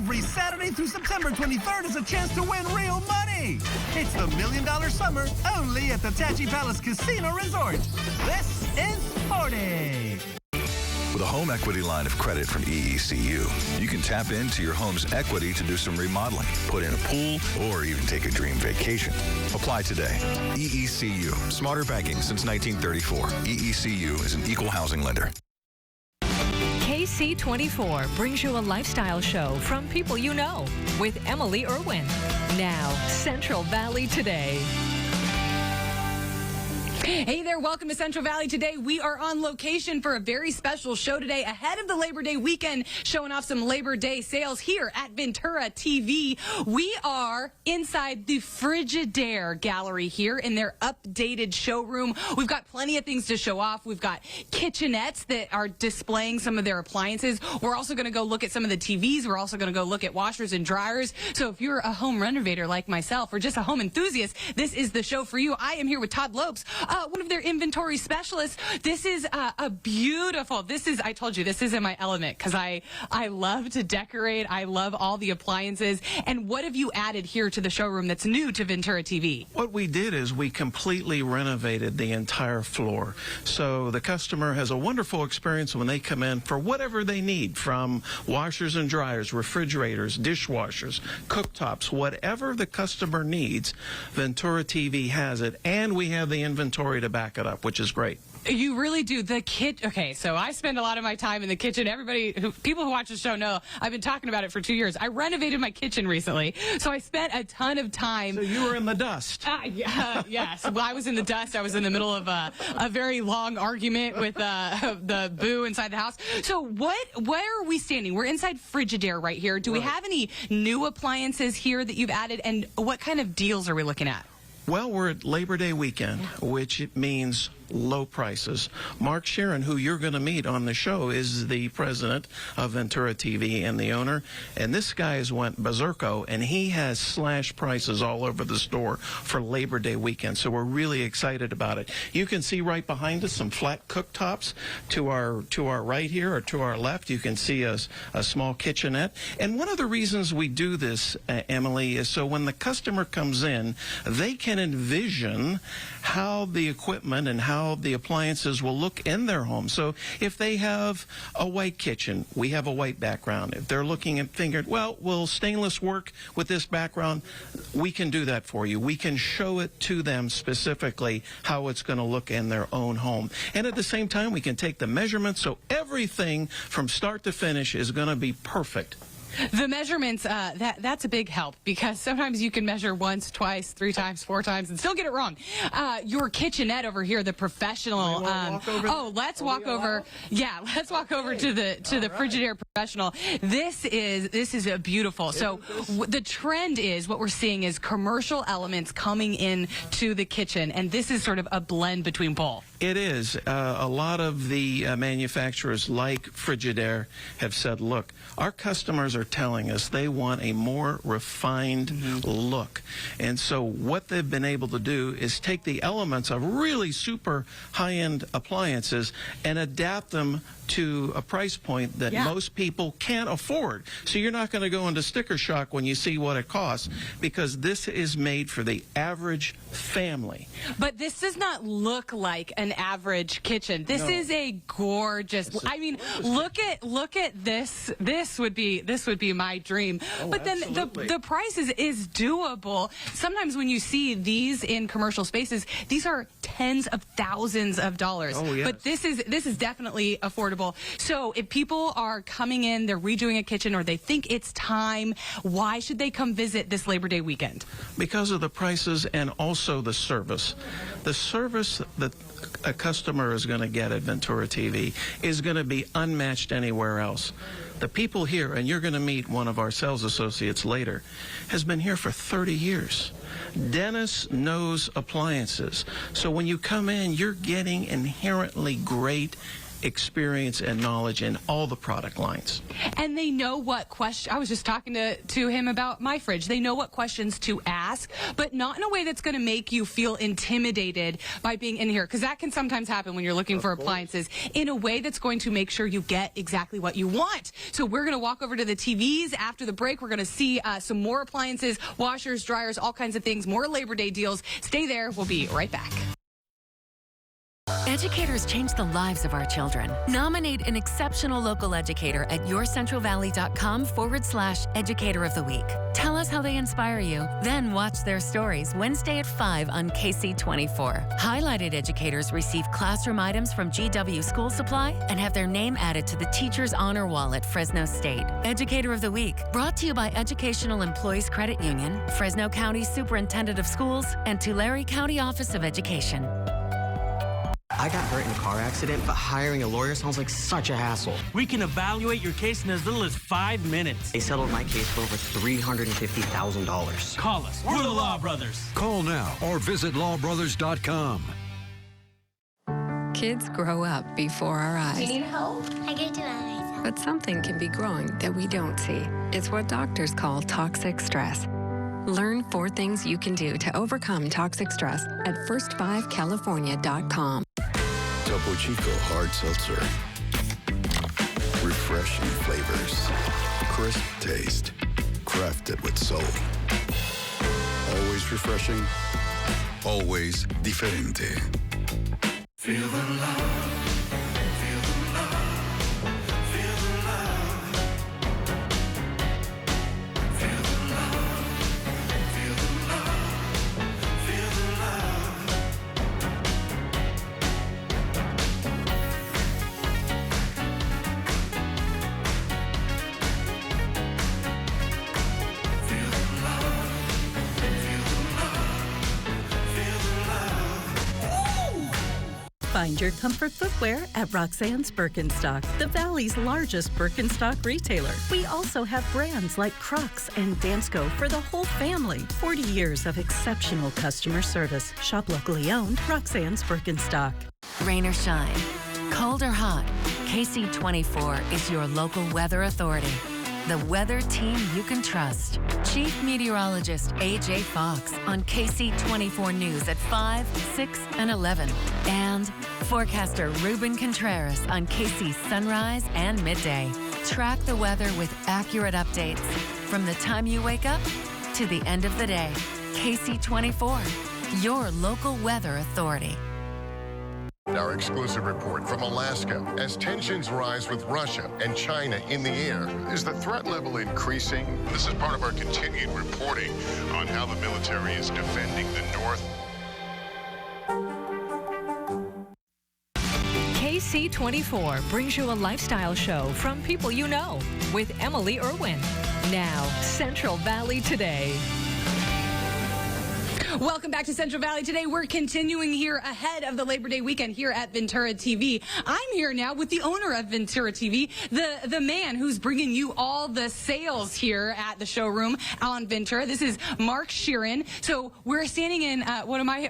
Every Saturday through September 23rd is a chance to win real money. It's the $1 Million Summer only at the Tachi Palace Casino Resort. This is 40. With a home equity line of credit from EECU, you can tap into your home's equity to do some remodeling, put in a pool, or even take a dream vacation. Apply today. EECU. Smarter banking since 1934. EECU is an equal housing lender. KSEE 24 brings you a lifestyle show from people you know with Emily Irwin. Now, Central Valley Today. Hey there, welcome to Central Valley Today. We are on location for a very special show today ahead of the Labor Day weekend, showing off some Labor Day sales here at Ventura TV. We are inside the Frigidaire Gallery here in their updated showroom. We've got plenty of things to show off. We've got kitchenettes that are displaying some of their appliances. We're also going to go look at some of the TVs. We're also going to go look at washers and dryers. So if you're a home renovator like myself or just a home enthusiast, this is the show for you. I am here with Todd Lopes, one of their inventory specialists. This is a beautiful, I told you, this is in my element because I love to decorate. I love all the appliances. And what have you added here to the showroom that's new to Ventura TV? What we did is we completely renovated the entire floor. So the customer has a wonderful experience when they come in for whatever they need, from washers and dryers, refrigerators, dishwashers, cooktops, whatever the customer needs, Ventura TV has it. And we have the inventory to back it up, which is great. You really do. Okay, so I spend a lot of my time in the kitchen. People who watch the show know I've been talking about it for 2 years. I renovated my kitchen recently, so I spent a ton of time. So you were in the dust. Yes. Well, I was in the dust. I was in the middle of a very long argument with the boo inside the house. So where are we standing? We're inside Frigidaire right here. Do we have any new appliances here that you've added, and what kind of deals are we looking at? Well, we're at Labor Day weekend, which means low prices. Mark Sharon, who you're going to meet on the show, is the president of Ventura TV and the owner. And this guy's went berserko, and he has slashed prices all over the store for Labor Day weekend. So we're really excited about it. You can see right behind us some flat cooktops. To our right here, or to our left, you can see a small kitchenette. And one of the reasons we do this, Emily, is so when the customer comes in, they can envision how the equipment and how the appliances will look in their home. So if they have a white kitchen, we have a white background. If they're looking and thinking, well, will stainless work with this background? We can do that for you. We can show it to them specifically how it's going to look in their own home. And at the same time, we can take the measurements, so everything from start to finish is going to be perfect. The measurements, that's a big help, because sometimes you can measure once, twice, 3 times, 4 times and still get it wrong. Your kitchenette over here, the professional. Let's walk over. Yeah, let's walk over to the Frigidaire Professional. This is a beautiful. So the trend is, what we're seeing is commercial elements coming in to the kitchen, and this is sort of a blend between both. It is. A lot of the manufacturers like Frigidaire have said, look, our customers are telling us they want a more refined look. And so what they've been able to do is take the elements of really super high-end appliances and adapt them to a price point that most people can't afford. So you're not going to go into sticker shock when you see what it costs, because this is made for the average family. But this does not look like an average kitchen. This is a gorgeous. I mean, look at this. This would be my dream. But then the price is doable. Sometimes when you see these in commercial spaces, these are tens of thousands of dollars. But this is definitely affordable. So if people are coming in, they're redoing a kitchen, or they think it's time, why should they come visit this Labor Day weekend? Because of the prices and also the service. The service that a customer is going to get at Ventura TV is going to be unmatched anywhere else. The people here, and you're going to meet one of our sales associates later, has been here for 30 years. Dennis knows appliances. So when you come in, you're getting inherently great experience and knowledge in all the product lines. And they know what question. I was just talking to him about my fridge. They know what questions to ask, but not in a way that's going to make you feel intimidated by being in here, because that can sometimes happen when you're looking for appliances, in a way that's going to make sure you get exactly what you want. So we're going to walk over to the TVs after the break. We're going to see some more appliances, washers, dryers, all kinds of things, more Labor Day deals. Stay there. We'll be right back. Educators change the lives of our children. Nominate an exceptional local educator at yourcentralvalley.com/Educator of the Week. Tell us how they inspire you, then watch their stories Wednesday at 5 on KSEE 24. Highlighted educators receive classroom items from GW School Supply and have their name added to the Teacher's Honor Wall at Fresno State. Educator of the Week, brought to you by Educational Employees Credit Union, Fresno County Superintendent of Schools, and Tulare County Office of Education. I got hurt in a car accident, but hiring a lawyer sounds like such a hassle. We can evaluate your case in as little as 5 minutes. They settled my case for over $350,000. Call us. We're the Law Brothers. Call now or visit lawbrothers.com. Kids grow up before our eyes. Do you need help? I get to myself. But something can be growing that we don't see. It's what doctors call toxic stress. Learn 4 things you can do to overcome toxic stress at first5california.com. Topo Chico Hard Seltzer. Refreshing flavors. Crisp taste. Crafted with soul. Always refreshing. Always diferente. Feel the love. Feel the love. Feel the love. Feel the love. Feel the love. Feel the love. Feel the love. Feel the love. Feel the love. Find your comfort footwear at Roxanne's Birkenstock, the Valley's largest Birkenstock retailer. We also have brands like Crocs and Dansko for the whole family. 40 years of exceptional customer service. Shop locally owned, Roxanne's Birkenstock. Rain or shine, cold or hot, KSEE 24 is your local weather authority. The weather team you can trust. Chief Meteorologist AJ Fox on KSEE 24 News at 5, 6, and 11. And forecaster Ruben Contreras on KSEE Sunrise and Midday. Track the weather with accurate updates from the time you wake up to the end of the day. KSEE 24, your local weather authority. Our exclusive report from Alaska. As tensions rise with Russia and China in the air, is the threat level increasing? This is part of our continued reporting on how the military is defending the North. KSEE 24 brings you a lifestyle show from people you know with Emily Irwin. Now, Central Valley Today. Welcome back to Central Valley Today. We're continuing here ahead of the Labor Day weekend here at Ventura TV. I'm here now with the owner of Ventura TV, the man who's bringing you all the sales here at the showroom on Ventura. This is Mark Sheeran. So we're standing in one of my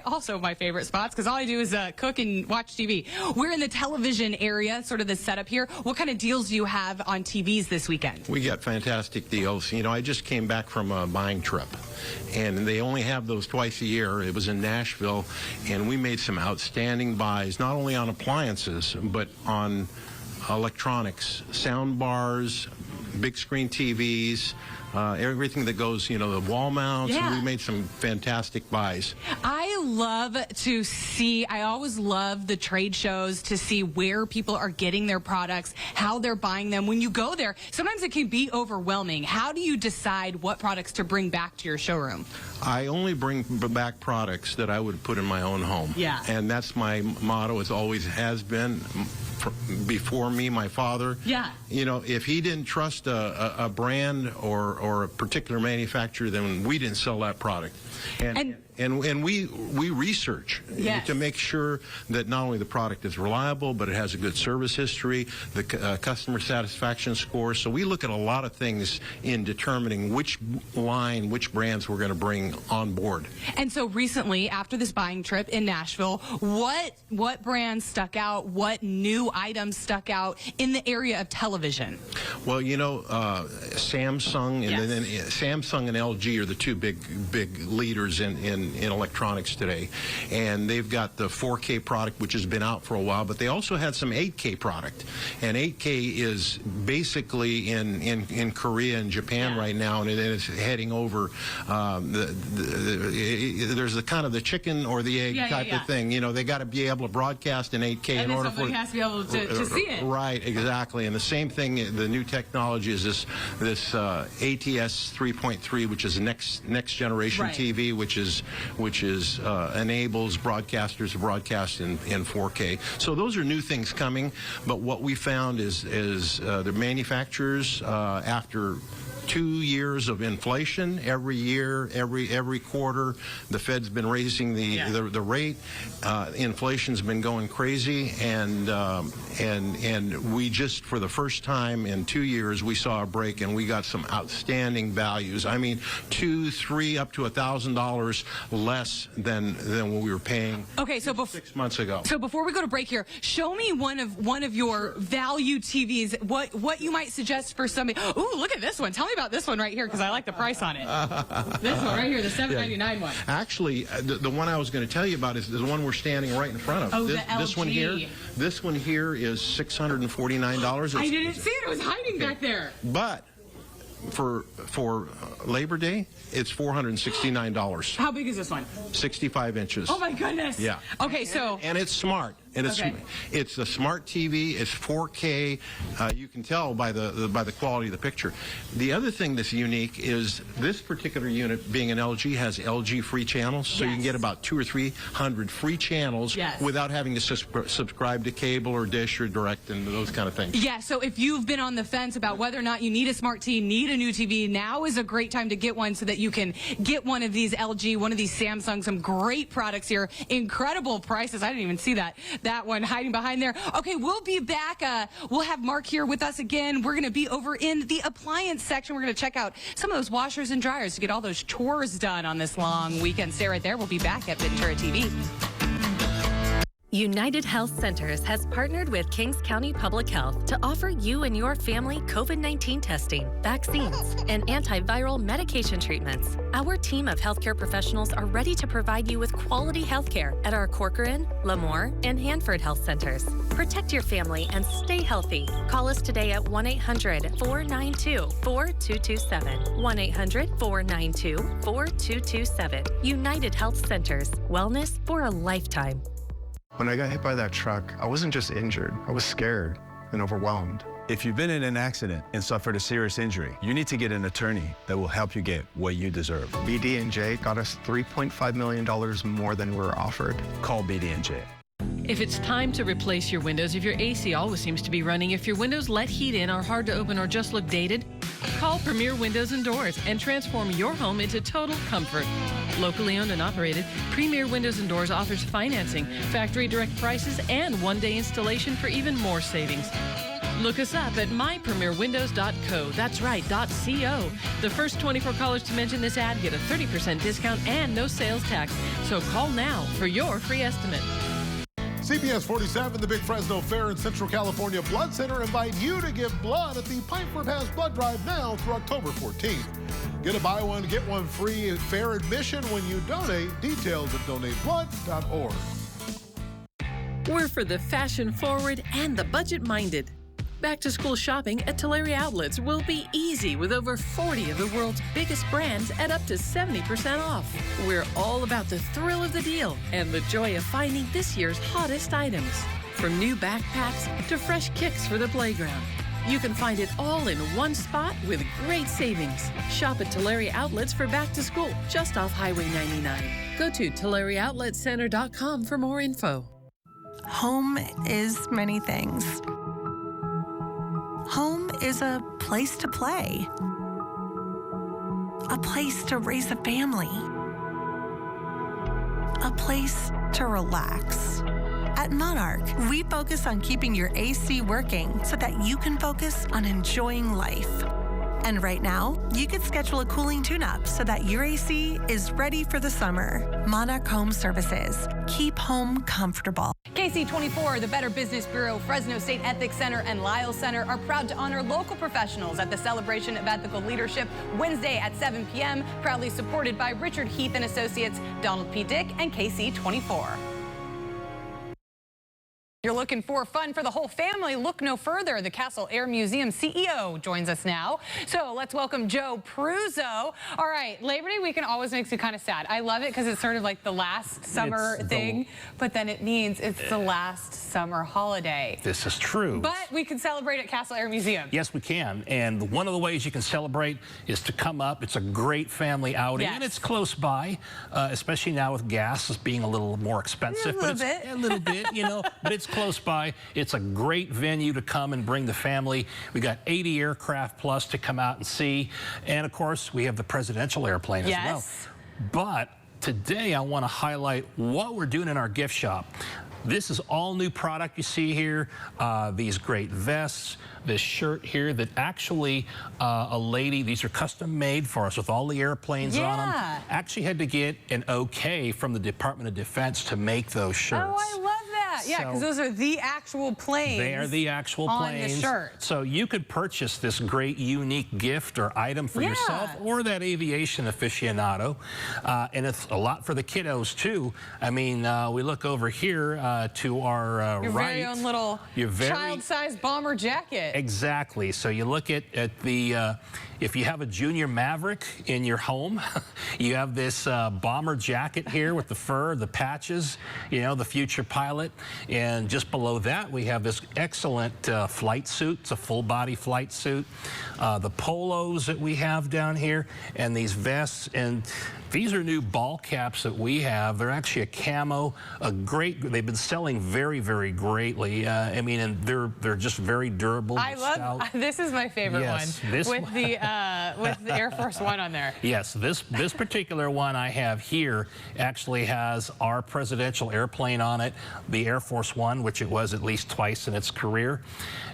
favorite spots, because all I do is cook and watch TV. We're in the television area, sort of the setup here. What kind of deals do you have on TVs this weekend? We got fantastic deals. You know, I just came back from a buying trip, and they only have those twice a year. It was in Nashville, and we made some outstanding buys, not only on appliances, but on electronics, sound bars, big screen TVs, everything that goes, you know, the wall mounts. Yeah. And we made some fantastic buys. I love to see, I always love the trade shows to see where people are getting their products, how they're buying them. When you go there, sometimes it can be overwhelming. How do you decide what products to bring back to your showroom? I only bring back products that I would put in my own home. Yeah. And that's my motto. It always has been. Before me, my father. Yeah. You know, if he didn't trust a brand or a particular manufacturer, then we didn't sell that product. And And we research to make sure that not only the product is reliable, but it has a good service history, the customer satisfaction score. So we look at a lot of things in determining which brands we're going to bring on board. And so recently, after this buying trip in Nashville, what brands stuck out? What new items stuck out in the area of television? Well, Samsung and then Samsung and LG are the two big leaders in electronics today, and they've got the 4K product, which has been out for a while, but they also had some 8K product, and 8K is basically in Korea and Japan right now, and it's heading over. There's the kind of the chicken or the egg type of thing. They got to be able to broadcast in 8K and in order somebody has to be able to see it. Right, exactly. And the same thing, the new technology is this ATS 3.3, which is next generation TV, which enables broadcasters to broadcast in 4K. So those are new things coming. But what we found is the manufacturers, after 2 years of inflation, every year, every quarter, the Fed's been raising the rate. Inflation's been going crazy, and we just, for the first time in 2 years, we saw a break, and we got some outstanding values. I mean, $2,000, $3,000, up to $1,000 less than what we were paying. Okay, so 6 months ago. So before we go to break here, show me one of your value TVs. What you might suggest for somebody. Ooh, look at this one. Tell me about this one right here, because I like the price on it. This one right here, the $7.99 one. Actually, the one I was going to tell you about is the one we're standing right in front of. Oh, the LG. This one here is $649. I didn't see it. It was hiding back there. But for Labor Day, it's $469. How big is this one? 65 inches. Oh my goodness. Yeah. Okay, so. And it's smart. And it's a smart TV. It's 4K. You can tell by the quality of the picture. The other thing that's unique is this particular unit, being an LG, has LG free channels, so you can get about 200 or 300 free channels without having to subscribe to cable or dish or direct and those kind of things. Yeah. So if you've been on the fence about whether or not you need a smart TV, need a new TV, now is a great time to get one so that you can get one of these LG, one of these Samsung. Some great products here, incredible prices. I didn't even see that one hiding behind there. Okay, we'll be back. We'll have Mark here with us again. We're going to be over in the appliance section. We're going to check out some of those washers and dryers to get all those chores done on this long weekend. Stay right there. We'll be back at Ventura TV. United Health Centers has partnered with Kings County Public Health to offer you and your family COVID-19 testing, vaccines, and antiviral medication treatments. Our team of healthcare professionals are ready to provide you with quality healthcare at our Corcoran, Lemoore, and Hanford Health Centers. Protect your family and stay healthy. Call us today at 1-800-492-4227. 1-800-492-4227. United Health Centers. Wellness for a lifetime. When I got hit by that truck, I wasn't just injured, I was scared and overwhelmed. If you've been in an accident and suffered a serious injury, you need to get an attorney that will help you get what you deserve. BD&J got us $3.5 million more than we were offered. Call BD&J. If it's time to replace your windows, if your AC always seems to be running, if your windows let heat in, are hard to open, or just look dated, call Premier Windows and Doors and transform your home into total comfort. Locally owned and operated, Premier Windows and Doors offers financing, factory direct prices, and one-day installation for even more savings. Look us up at mypremierwindows.co. That's right, .co. The first 24 callers to mention this ad get a 30% discount and no sales tax. So call now for your free estimate. CBS 47, the Big Fresno Fair in Central California Blood Center, invite you to give blood at the Piper Pass Blood Drive now through October 14th. Get a buy one, get one free fair admission when you donate. Details at donateblood.org. We're for the fashion-forward and the budget-minded. Back-to-school shopping at Tulare Outlets will be easy with over 40 of the world's biggest brands at up to 70% off. We're all about the thrill of the deal and the joy of finding this year's hottest items. From new backpacks to fresh kicks for the playground. You can find it all in one spot with great savings. Shop at Tulare Outlets for back-to-school, just off Highway 99. Go to TulareOutletCenter.com for more info. Home is many things. Home is a place to play, a place to raise a family, a place to relax. At Monarch, we focus on keeping your AC working so that you can focus on enjoying life. And right now, you can schedule a cooling tune-up so that your AC is ready for the summer. Monarch Home Services. Keep home comfortable. KSEE 24, the Better Business Bureau, Fresno State Ethics Center, and Lyle Center are proud to honor local professionals at the Celebration of Ethical Leadership Wednesday at 7 p.m., proudly supported by Richard Heath and Associates, Donald P. Dick, and KSEE 24. You're looking for fun for the whole family? Look no further. The Castle Air Museum CEO joins us now. So let's welcome Joe Pruzzo. All right, Labor Day weekend always makes me kind of sad. I love it because it's sort of like the last summer thing, but then it means it's the last summer holiday. This is true. But we can celebrate at Castle Air Museum. Yes, we can. And one of the ways you can celebrate is to come up. It's a great family outing, and it's close by, especially now with gas being a little more expensive. A little bit, you know, but it's close by. It's a great venue to come and bring the family. We got 80 aircraft plus to come out and see. And of course, we have the presidential airplane as well. But today I want to highlight what we're doing in our gift shop. This is all new product you see here. These great vests, this shirt here that actually a lady, these are custom made for us with all the airplanes on them. Actually had to get an okay from the Department of Defense to make those shirts. Oh, I love that. Yeah, because those are the actual planes. They are the actual planes. On the shirt. So you could purchase this great unique gift or item for yourself or that aviation aficionado. And it's a lot for the kiddos too. I mean, we look over here to our your right. Very own little child-sized bomber jacket. Exactly. So you look at the, if you have a Junior Maverick in your home, you have this bomber jacket here with the fur, the patches, you know, the future pilot. And just below that, we have this excellent flight suit. It's a full-body flight suit. The polos that we have down here, and these vests. And these are new ball caps that we have. They're actually a camo, they've been selling very, very greatly. I mean, and they're just very durable. I love, this is my favorite one, with the Air Force One on there. Yes, this particular one I have here actually has our presidential airplane on it, the Air Force One, which it was at least twice in its career.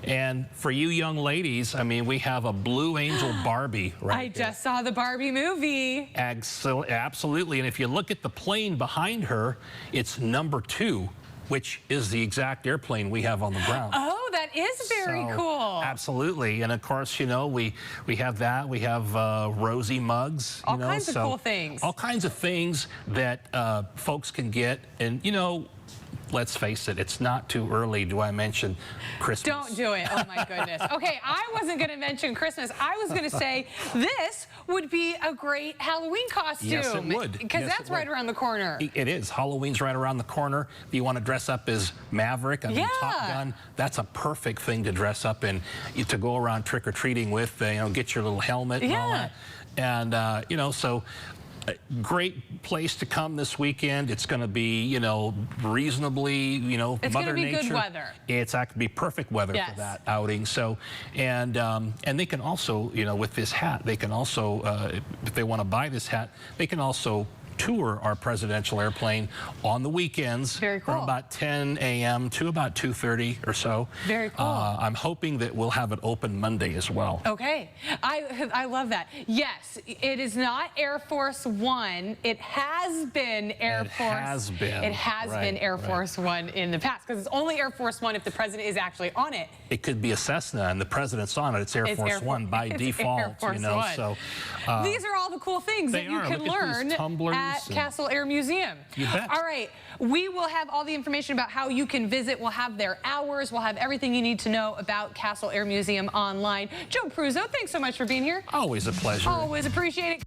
And for you young ladies, I mean, we have a Blue Angel Barbie I just saw the Barbie movie. Absolutely, and if you look at the plane behind her, it's number 2, which is the exact airplane we have on the ground. Oh, that is very cool. Absolutely, and of course, you know, we have that. We have Rosie mugs. All kinds of cool things. All kinds of things that folks can get, and you know, let's face it, it's not too early. Do I mention Christmas? Don't do it. Oh, my goodness. Okay, I wasn't going to mention Christmas. I was going to say this would be a great Halloween costume. Yes, it would. Because that's right around the corner. It is. Halloween's right around the corner. If you want to dress up as Maverick, I mean, Top Gun, that's a perfect thing to dress up in, to go around trick-or-treating with, you know, get your little helmet and all that. And, you know, so... great place to come this weekend. It's going to be, you know, reasonably, you know, it's Mother Nature. It's going to be good weather. It's going to be perfect weather for that outing. So, and they can also, you know, with this hat, they can also, if they want to buy this hat, they can also tour our presidential airplane on the weekends from about 10 a.m. to about 2:30 or so. Very cool. I'm hoping that we'll have it open Monday as well. Okay. I love that. Yes, it is not Air Force One. It has been Air Force. It has been. It has been Air Force One in the past, because it's only Air Force One if the president is actually on it. It could be a Cessna and the president's on it. It's Air Force One by default, you know. So these are all the cool things that you can learn at Castle Air Museum. You bet. All right, we will have all the information about how you can visit. We'll have their hours. We'll have everything you need to know about Castle Air Museum online. Joe Pruzzo, thanks so much for being here. Always a pleasure. Always appreciate it.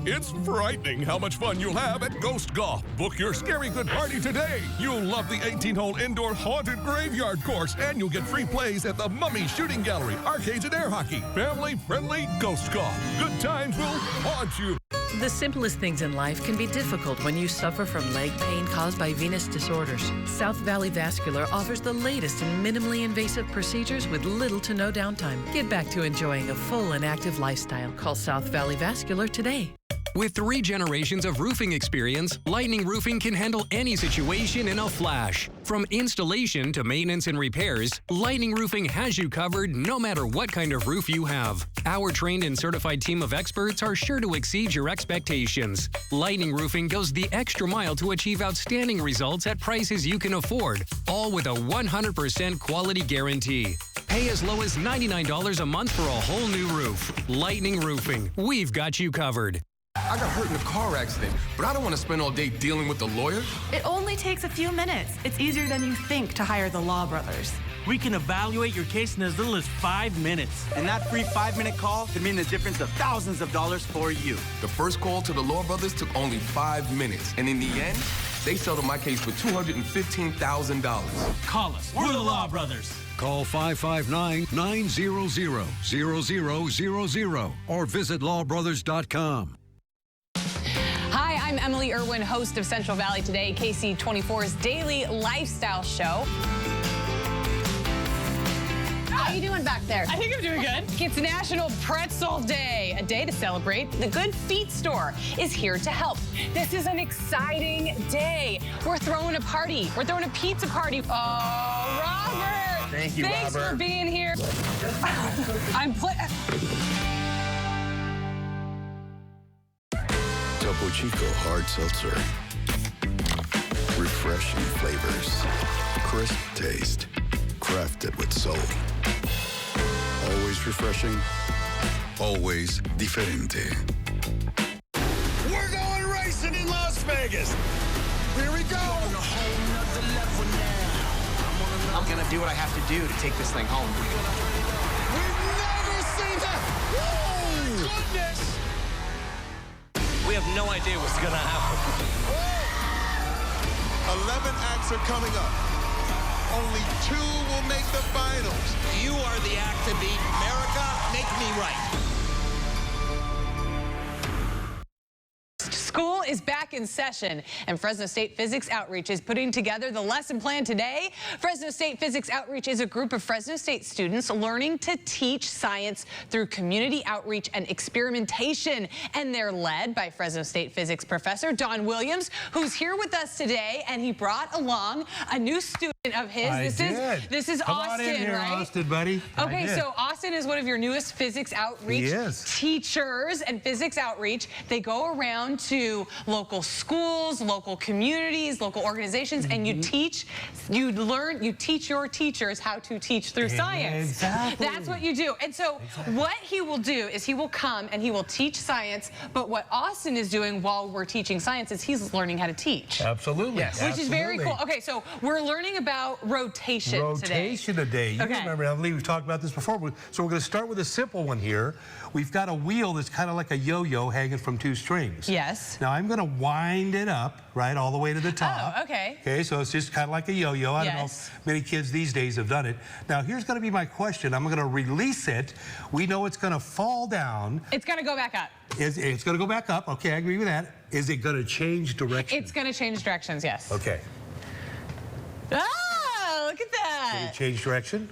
It's frightening how much fun you'll have at Ghost Golf. Book your scary good party today. You'll love the 18-hole indoor haunted graveyard course, and you'll get free plays at the Mummy Shooting Gallery, arcades, and air hockey. Family-friendly Ghost Golf. Good times will haunt you. The simplest things in life can be difficult when you suffer from leg pain caused by venous disorders. South Valley Vascular offers the latest in minimally invasive procedures with little to no downtime. Get back to enjoying a full and active lifestyle. Call South Valley Vascular today. With 3 generations of roofing experience, Lightning Roofing can handle any situation in a flash. From installation to maintenance and repairs, Lightning Roofing has you covered no matter what kind of roof you have. Our trained and certified team of experts are sure to exceed your expectations. Lightning Roofing goes the extra mile to achieve outstanding results at prices you can afford, all with a 100% quality guarantee. Pay as low as $99 a month for a whole new roof. Lightning Roofing, we've got you covered. I got hurt in a car accident, but I don't want to spend all day dealing with the lawyer. It only takes a few minutes. It's easier than you think to hire the Law Brothers. We can evaluate your case in as little as 5 minutes. And that free 5-minute call could mean the difference of thousands of dollars for you. The first call to the Law Brothers took only 5 minutes. And in the end, they settled my case for $215,000. Call us. We're the Law Brothers. Call 559-900-0000 or visit lawbrothers.com. Hi, I'm Emily Irwin, host of Central Valley Today, KSEE 24's daily lifestyle show. How you doing back there? I think I'm doing good. It's National Pretzel Day, a day to celebrate. The Good Feet store is here to help. This is an exciting day. We're throwing a party. We're throwing a pizza party. Oh, Robert. Thank you, Thanks Robert. for being here. Topo Chico Hard Seltzer. Refreshing flavors. Crisp taste. Crafted with soul. Always refreshing. Always diferente. We're going racing in Las Vegas. Here we go. I'm going to do what I have to do to take this thing home. We've never seen that. Oh, goodness. We have no idea what's going to happen. 11 acts are coming up. Only 2 will make the finals. You are the act to beat. America, make me right. School is back in session, and Fresno State Physics Outreach is putting together the lesson plan today. Fresno State Physics Outreach is a group of Fresno State students learning to teach science through community outreach and experimentation, and they're led by Fresno State Physics professor Don Williams, who's here with us today, and he brought along a new student of his. This is Come Austin, on in here, right? Austin, buddy. Okay, so Austin is one of your newest physics outreach teachers, and physics outreach, they go around to local schools, local communities, local organizations, and you teach your teachers how to teach through science. Exactly. That's what you do. And so what he will do is he will come and he will teach science, but what Austin is doing while we're teaching science is he's learning how to teach. Absolutely. Yes. Which is very cool. Okay, so we're learning about rotation today. You remember, I believe we've talked about this before. So we're going to start with a simple one here. We've got a wheel that's kind of like a yo-yo hanging from 2 strings. Yes. Now I'm going to wind it up, right, all the way to the top. Oh, okay. Okay, so it's just kind of like a yo-yo. I don't know if many kids these days have done it. Now here's going to be my question. I'm going to release it. We know it's going to fall down. It's going to go back up. It's going to go back up. Okay, I agree with that. Is it going to change direction? It's going to change directions, yes. Okay. Oh, look at that. Did it change direction?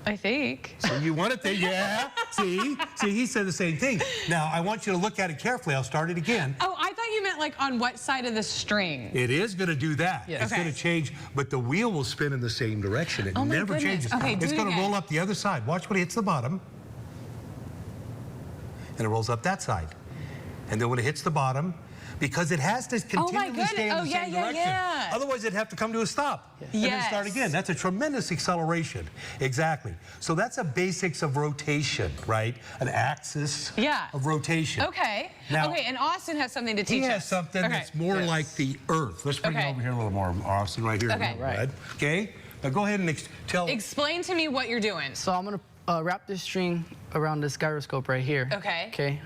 I think. So you want it to, yeah. See, he said the same thing. Now, I want you to look at it carefully. I'll start it again. Oh, I thought you meant like on what side of the string. It is going to do that. Yes. It's going to change, but the wheel will spin in the same direction. It never changes. Okay, it's going to roll up the other side. Watch when it hits the bottom. And it rolls up that side. And then when it hits the bottom, because it has to continually stay in the same direction. Otherwise, it'd have to come to a stop and then start again. That's a tremendous acceleration. Exactly. So that's a basics of rotation, right? An axis of rotation. Okay. Now, and Austin has something to teach us. He has something that's more like the Earth. Let's bring it over here a little more, Austin, right here. Okay. Right. Okay. Now go ahead and tell. Explain to me what you're doing. So I'm going to wrap this string around this gyroscope right here. Okay. Okay.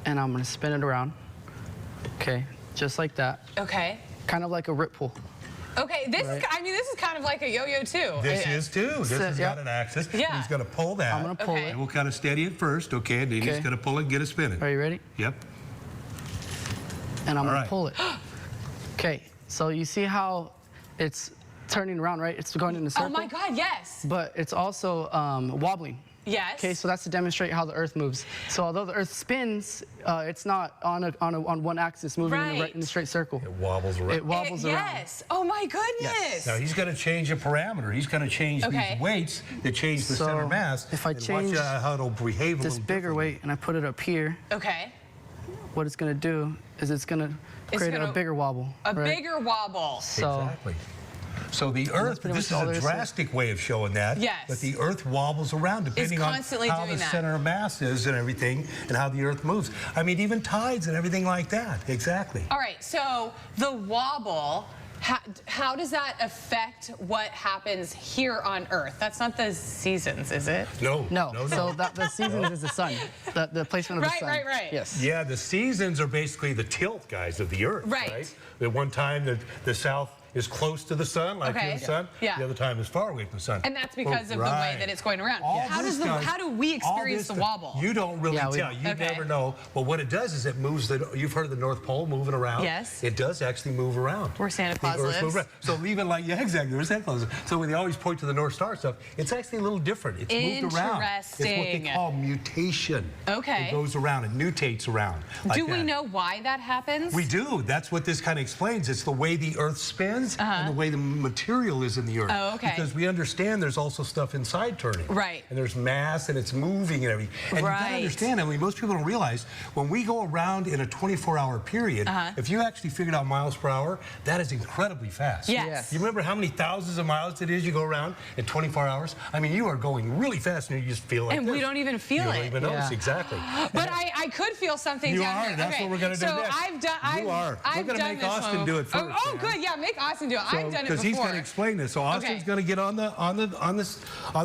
And I'm going to spin it around. Okay, just like that. Okay. Kind of like a ripple. Okay, this is kind of like a yo-yo too. This is too. This has got an axis. Yeah. He's going to pull that. I'm going to pull it. And we'll kind of steady it first, okay? And then he's going to pull it and get it spinning. Are you ready? Yep. and I'm going to pull it. Okay, so you see how it's turning around, right? It's going in a circle. Oh my God, yes. But it's also wobbling. Yes. Okay, so that's to demonstrate how the Earth moves. So although the Earth spins, it's not on one axis moving in a straight circle. It wobbles around. It wobbles around. Yes. Oh my goodness. Yes. Now he's going to change a parameter. He's going to change these weights that change the center mass. If I change watch how it'll behave this bigger weight and I put it up here, okay, what it's going to do is it's going to create a bigger wobble. A bigger wobble. So, exactly. So the Earth, this is a drastic way of showing that. Yes. But the Earth wobbles around depending on how the center of mass is and everything, and how the Earth moves. I mean, even tides and everything like that. Exactly. All right, so the wobble, how does that affect what happens here on Earth? That's not the seasons, is it? No. So the seasons is the sun, the placement of the sun. Right. Yes. Yeah, the seasons are basically the tilt, guys, of the Earth. Right. At one time, the south is close to the sun, like the sun. Yeah. The other time is far away from the sun. And that's because of the way that it's going around. How do we experience the wobble? You don't really tell. You never know. But what it does is it moves you've heard of the North Pole moving around? Yes. It does actually move around. Where Santa Claus lives. So even like, yeah, exactly, where Santa Claus is. So when they always point to the North Star stuff, it's actually a little different. It's moved around. It's what they call mutation. Okay. It goes around, it mutates around. Do we know why that happens? We do. That's what this kind of explains. It's the way the Earth spins and the way the material is in the Earth. Oh, okay. Because we understand there's also stuff inside turning. Right. And there's mass and it's moving and everything. And you gotta understand, I mean, most people don't realize when we go around in a 24-hour period, if you actually figured out miles per hour, that is incredibly fast. Yes. You remember how many thousands of miles it is you go around in 24 hours? I mean, you are going really fast and you just feel like and we don't even feel it. You don't even notice, exactly. But I could feel something down here. That's what we're going to do next. You are. We're going to make Austin do it first. Oh, good. Yeah, make Austin do it. I've done it before. Because he's going to explain this. So Austin's going to get on the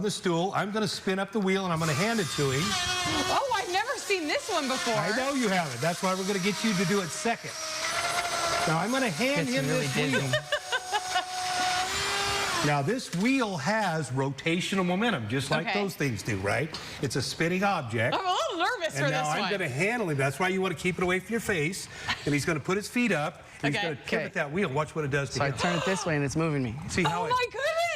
stool. I'm going to spin up the wheel and I'm going to hand it to him. Oh, I've never seen this one before. I know you haven't. That's why we're going to get you to do it second. Now I'm going to hand him this wheel. Now this wheel has rotational momentum, just like those things do, right? It's a spinning object. I'm a little nervous for this one. And now I'm going to handle him. That's why you want to keep it away from your face. And he's going to put his feet up. And he's going to pivot that wheel. Watch what it does to him. So I turn it this way and it's moving me. See how my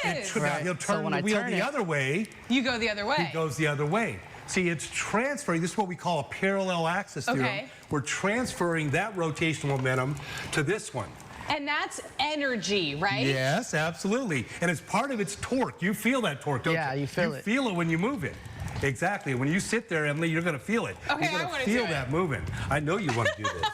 goodness! Now he'll turn the wheel the other way. You go the other way. He goes the other way. See, it's transferring. This is what we call a parallel axis theorem. We're transferring that rotational momentum to this one. And that's energy, right? Yes, absolutely. And it's part of its torque. You feel that torque, don't you? Yeah, you feel it. You feel it when you move it. Exactly. When you sit there, Emily, you're going to feel it. Okay, you're going to feel that moving. I know you want to do this.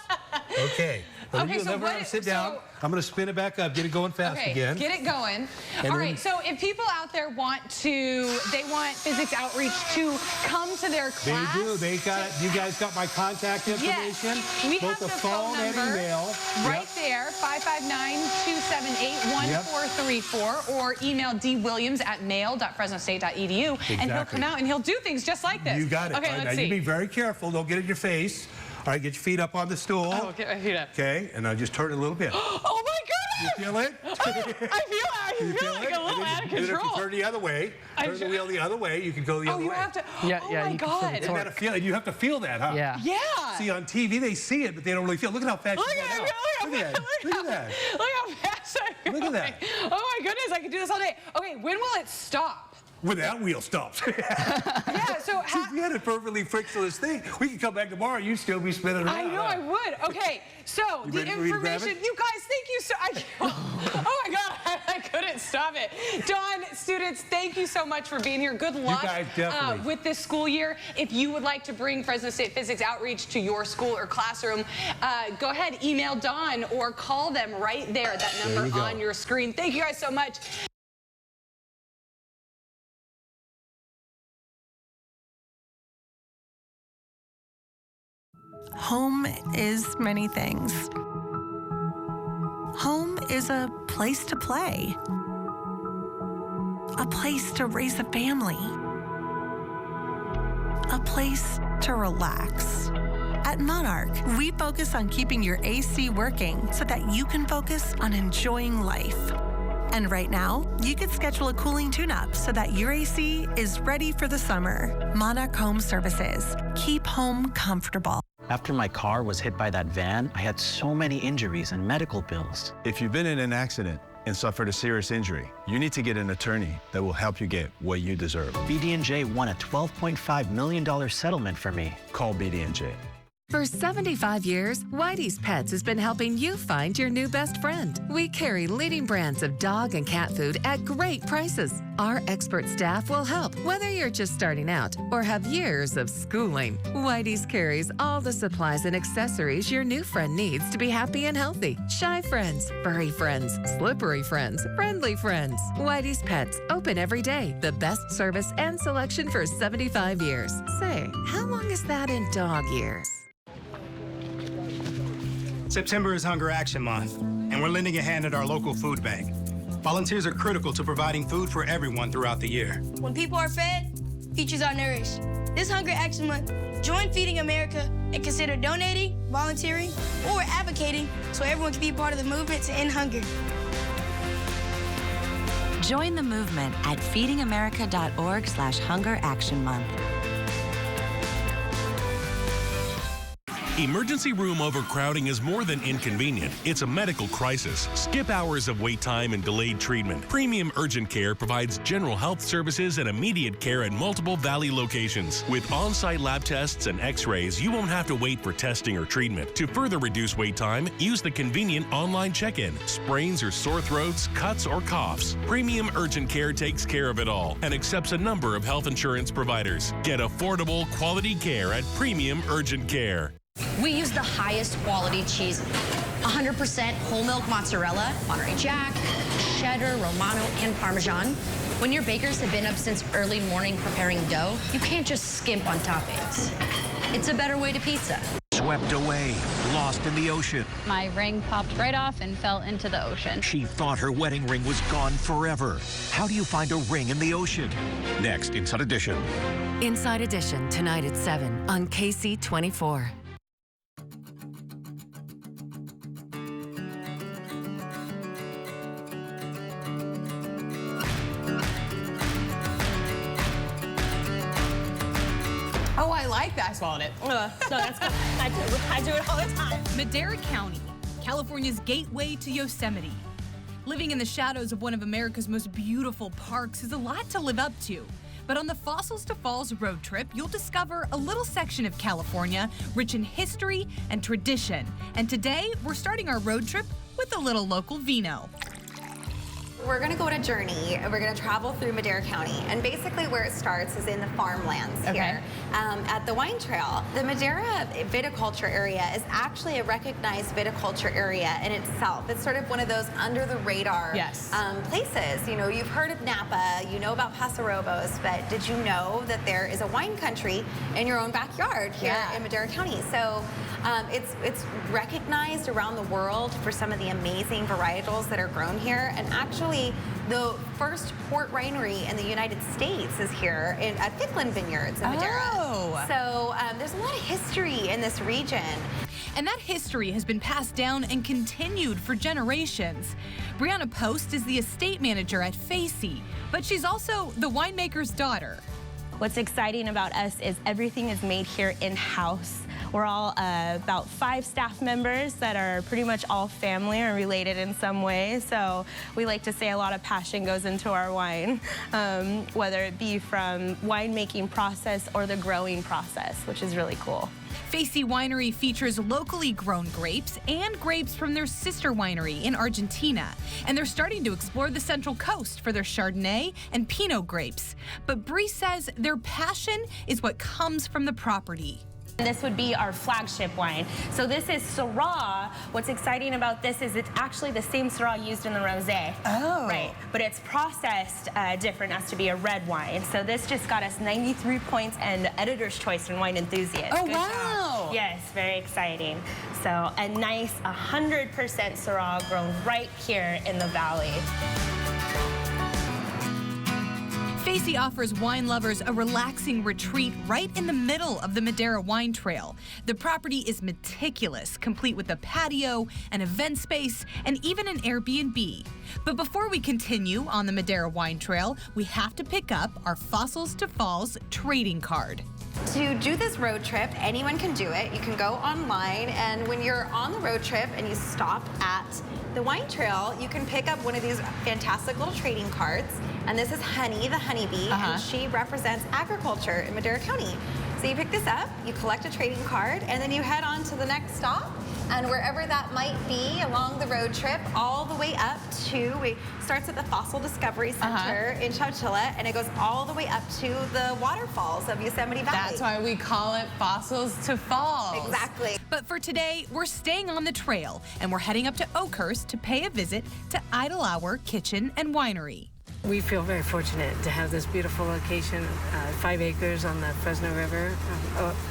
Okay. Okay, so sit down. I'm going to spin it back up. Get it going fast again. Get it going. All right. So if people out there want physics outreach to come to their class. They do. They got it. You guys got my contact information. Yes. We both have the phone and email. Right there, 559-278-1434, or email dwilliams@mail.fresnostate.edu, and he'll come out and he'll do things just like this. You got it. Okay, let's see. You be very careful. Don't get it in your face. All right, get your feet up on the stool. Oh, get my feet up. Okay, and now just turn it a little bit. Oh my goodness! You feel it? I feel like a little out of control. And if you turn the other way, turn the wheel the other way, you can go the other way. Oh, you have to. Yeah, oh my God! You have to feel that, huh? Yeah. Yeah. See, on TV they see it, but they don't really feel it. Look at how fast you go now. Look at that. Look how fast I'm going. Look at that. Oh my goodness! I could do this all day. Okay, when will it stop? When that wheel stops. Yeah, so we had a perfectly frictionless thing. We could come back tomorrow, you'd still be spinning around. I know I would. Okay, so the information, you guys, thank you so oh my God, I couldn't stop it. Dawn, students, thank you so much for being here. Good luck with this school year. If you would like to bring Fresno State Physics Outreach to your school or classroom, go ahead, email Dawn or call them right there, that number on your screen. Thank you guys so much. Home is many things. Home is a place to play, a place to raise a family, a place to relax. At Monarch, we focus on keeping your AC working so that you can focus on enjoying life. And right now, you can schedule a cooling tune-up so that your AC is ready for the summer. Monarch Home Services. Keep home comfortable. After my car was hit by that van, I had so many injuries and medical bills. If you've been in an accident and suffered a serious injury, you need to get an attorney that will help you get what you deserve. BD&J won a $12.5 million settlement for me. Call BD&J. For 75 years, Whitey's Pets has been helping you find your new best friend. We carry leading brands of dog and cat food at great prices. Our expert staff will help, whether you're just starting out or have years of schooling. Whitey's carries all the supplies and accessories your new friend needs to be happy and healthy. Shy friends, furry friends, slippery friends, friendly friends. Whitey's Pets, open every day. The best service and selection for 75 years. Say, how long is that in dog years? September is Hunger Action Month, and we're lending a hand at our local food bank. Volunteers are critical to providing food for everyone throughout the year. When people are fed, futures are nourished. This Hunger Action Month, join Feeding America and consider donating, volunteering, or advocating so everyone can be part of the movement to end hunger. Join the movement at feedingamerica.org/Hunger Action Month. Emergency room overcrowding is more than inconvenient. It's a medical crisis. Skip hours of wait time and delayed treatment. Premium Urgent Care provides general health services and immediate care at multiple Valley locations. With on-site lab tests and x-rays, you won't have to wait for testing or treatment. To further reduce wait time, use the convenient online check-in. Sprains or sore throats, cuts or coughs. Premium Urgent Care takes care of it all and accepts a number of health insurance providers. Get affordable, quality care at Premium Urgent Care. We use the highest quality cheese, 100% whole milk mozzarella, Monterey Jack, cheddar, Romano, and Parmesan. When your bakers have been up since early morning preparing dough, you can't just skimp on toppings. It's a better way to pizza. Swept away, lost in the ocean. My ring popped right off and fell into the ocean. She thought her wedding ring was gone forever. How do you find a ring in the ocean? Next, Inside Edition. Inside Edition, tonight at 7 on KSEE 24. Oh, I like that. I swallowed it. No, that's good. I do it all the time. Madera County, California's gateway to Yosemite. Living in the shadows of one of America's most beautiful parks is a lot to live up to. But on the Fossils to Falls road trip, you'll discover a little section of California rich in history and tradition. And today, we're starting our road trip with a little local vino. We're going to go on a journey. We're going to travel through Madera County. And basically where it starts is in the farmlands here at the wine trail. The Madera viticulture area is actually a recognized viticulture area in itself. It's sort of one of those under the radar places. You know, you've heard of Napa, you know about Paso Robles, but did you know that there is a wine country in your own backyard here in Madera County? So it's recognized around the world for some of the amazing varietals that are grown here. And actually, the first port winery in the United States is here at Ficklen Vineyards in Madera. So there's a lot of history in this region. And that history has been passed down and continued for generations. Brianna Post is the estate manager at KSEE, but she's also the winemaker's daughter. What's exciting about us is everything is made here in-house. We're all about 5 staff members that are pretty much all family or related in some way. So we like to say a lot of passion goes into our wine, whether it be from winemaking process or the growing process, which is really cool. KSEE Winery features locally grown grapes and grapes from their sister winery in Argentina. And they're starting to explore the Central Coast for their Chardonnay and Pinot grapes. But Bree says their passion is what comes from the property. This would be our flagship wine. So this is Syrah. What's exciting about this is it's actually the same Syrah used in the rosé. Oh. Right, but it's processed different as to be a red wine. So this just got us 93 points and Editor's Choice in Wine Enthusiast. Oh, wow. Yes, very exciting. So a nice 100% Syrah grown right here in the valley. KSEE offers wine lovers a relaxing retreat right in the middle of the Madera Wine Trail. The property is meticulous, complete with a patio, an event space, and even an Airbnb. But before we continue on the Madera Wine Trail, we have to pick up our Fossils to Falls trading card. To do this road trip, anyone can do it. You can go online, and when you're on the road trip and you stop at the wine trail, you can pick up one of these fantastic little trading cards. And this is Honey, the honeybee, and she represents agriculture in Madera County. So you pick this up, you collect a trading card, and then you head on to the next stop. And wherever that might be along the road trip, all the way up to, it starts at the Fossil Discovery Center in Chowchilla, and it goes all the way up to the waterfalls of Yosemite Valley. That's why we call it Fossils to Falls. Exactly. But for today, we're staying on the trail, and we're heading up to Oakhurst to pay a visit to Idle Hour Kitchen and Winery. We feel very fortunate to have this beautiful location, 5 acres on the Fresno River,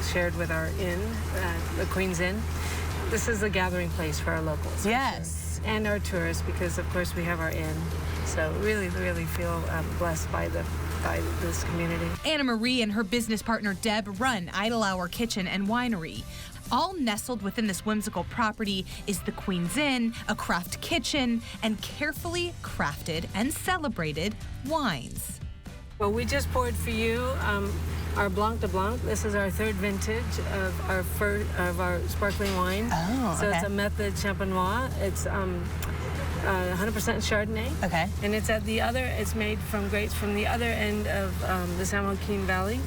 shared with our inn, the Queen's Inn. This is a gathering place for our locals. Yes. Sure. And our tourists, because of course we have our inn. So really feel blessed by this community. Anna Marie and her business partner Deb run Idle Hour Kitchen and Winery. All nestled within this whimsical property is the Queen's Inn, a craft kitchen, and carefully crafted and celebrated wines. Well, we just poured for you our Blanc de Blanc. This is our 3rd vintage of our sparkling wine. Oh, so it's a Method Champenois. It's 100% Chardonnay. Okay. And it's it's made from grapes from the other end of the San Joaquin Valley,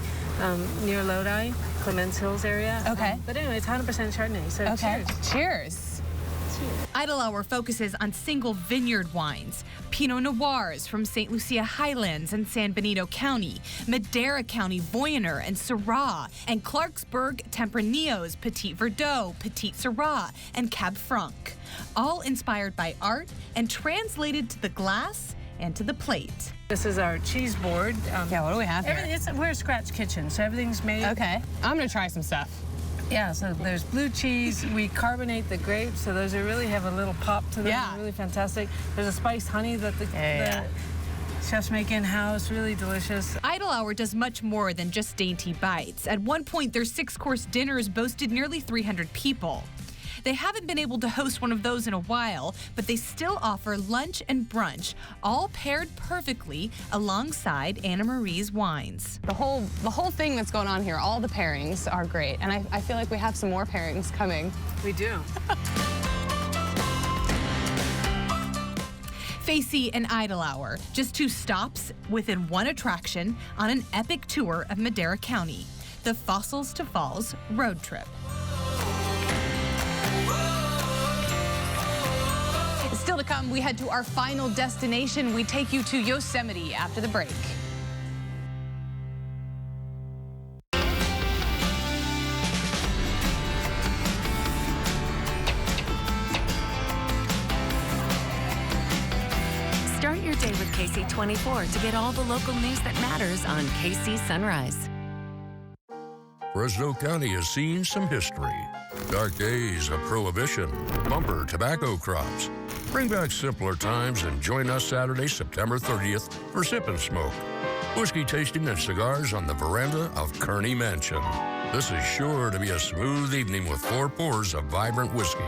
near Lodi, Clements Hills area. Okay. But anyway, it's 100% Chardonnay. So okay. Cheers. Cheers. Idle Hour focuses on single vineyard wines, Pinot Noirs from St. Lucia Highlands and San Benito County, Madera County Voyner and Syrah, and Clarksburg Tempranillo's Petit Verdot, Petit Syrah, and Cab Franc, all inspired by art and translated to the glass and to the plate. This is our cheese board. Yeah, what do we have here? We're a scratch kitchen, so everything's made. Okay, I'm gonna try some stuff. Yeah, so there's blue cheese. We carbonate the grapes, so those really have a little pop to them. Yeah. They're really fantastic. There's a spiced honey that the chefs make in-house, really delicious. Idle Hour does much more than just dainty bites. At one point, their 6-course dinners boasted nearly 300 people. They haven't been able to host one of those in a while, but they still offer lunch and brunch, all paired perfectly alongside Anna Marie's wines. The whole thing that's going on here, all the pairings are great, and I feel like we have some more pairings coming. We do. KSEE and Idle Hour, just 2 stops within one attraction on an epic tour of Madera County, the Fossils to Falls road trip. Still to come, we head to our final destination. We take you to Yosemite after the break. Start your day with KSEE 24 to get all the local news that matters on KSEE Sunrise. Fresno County has seen some history. Dark days of prohibition, bumper tobacco crops. Bring back simpler times and join us Saturday, September 30th for Sip and Smoke. Whiskey tasting and cigars on the veranda of Kearney Mansion. This is sure to be a smooth evening with 4 pours of vibrant whiskey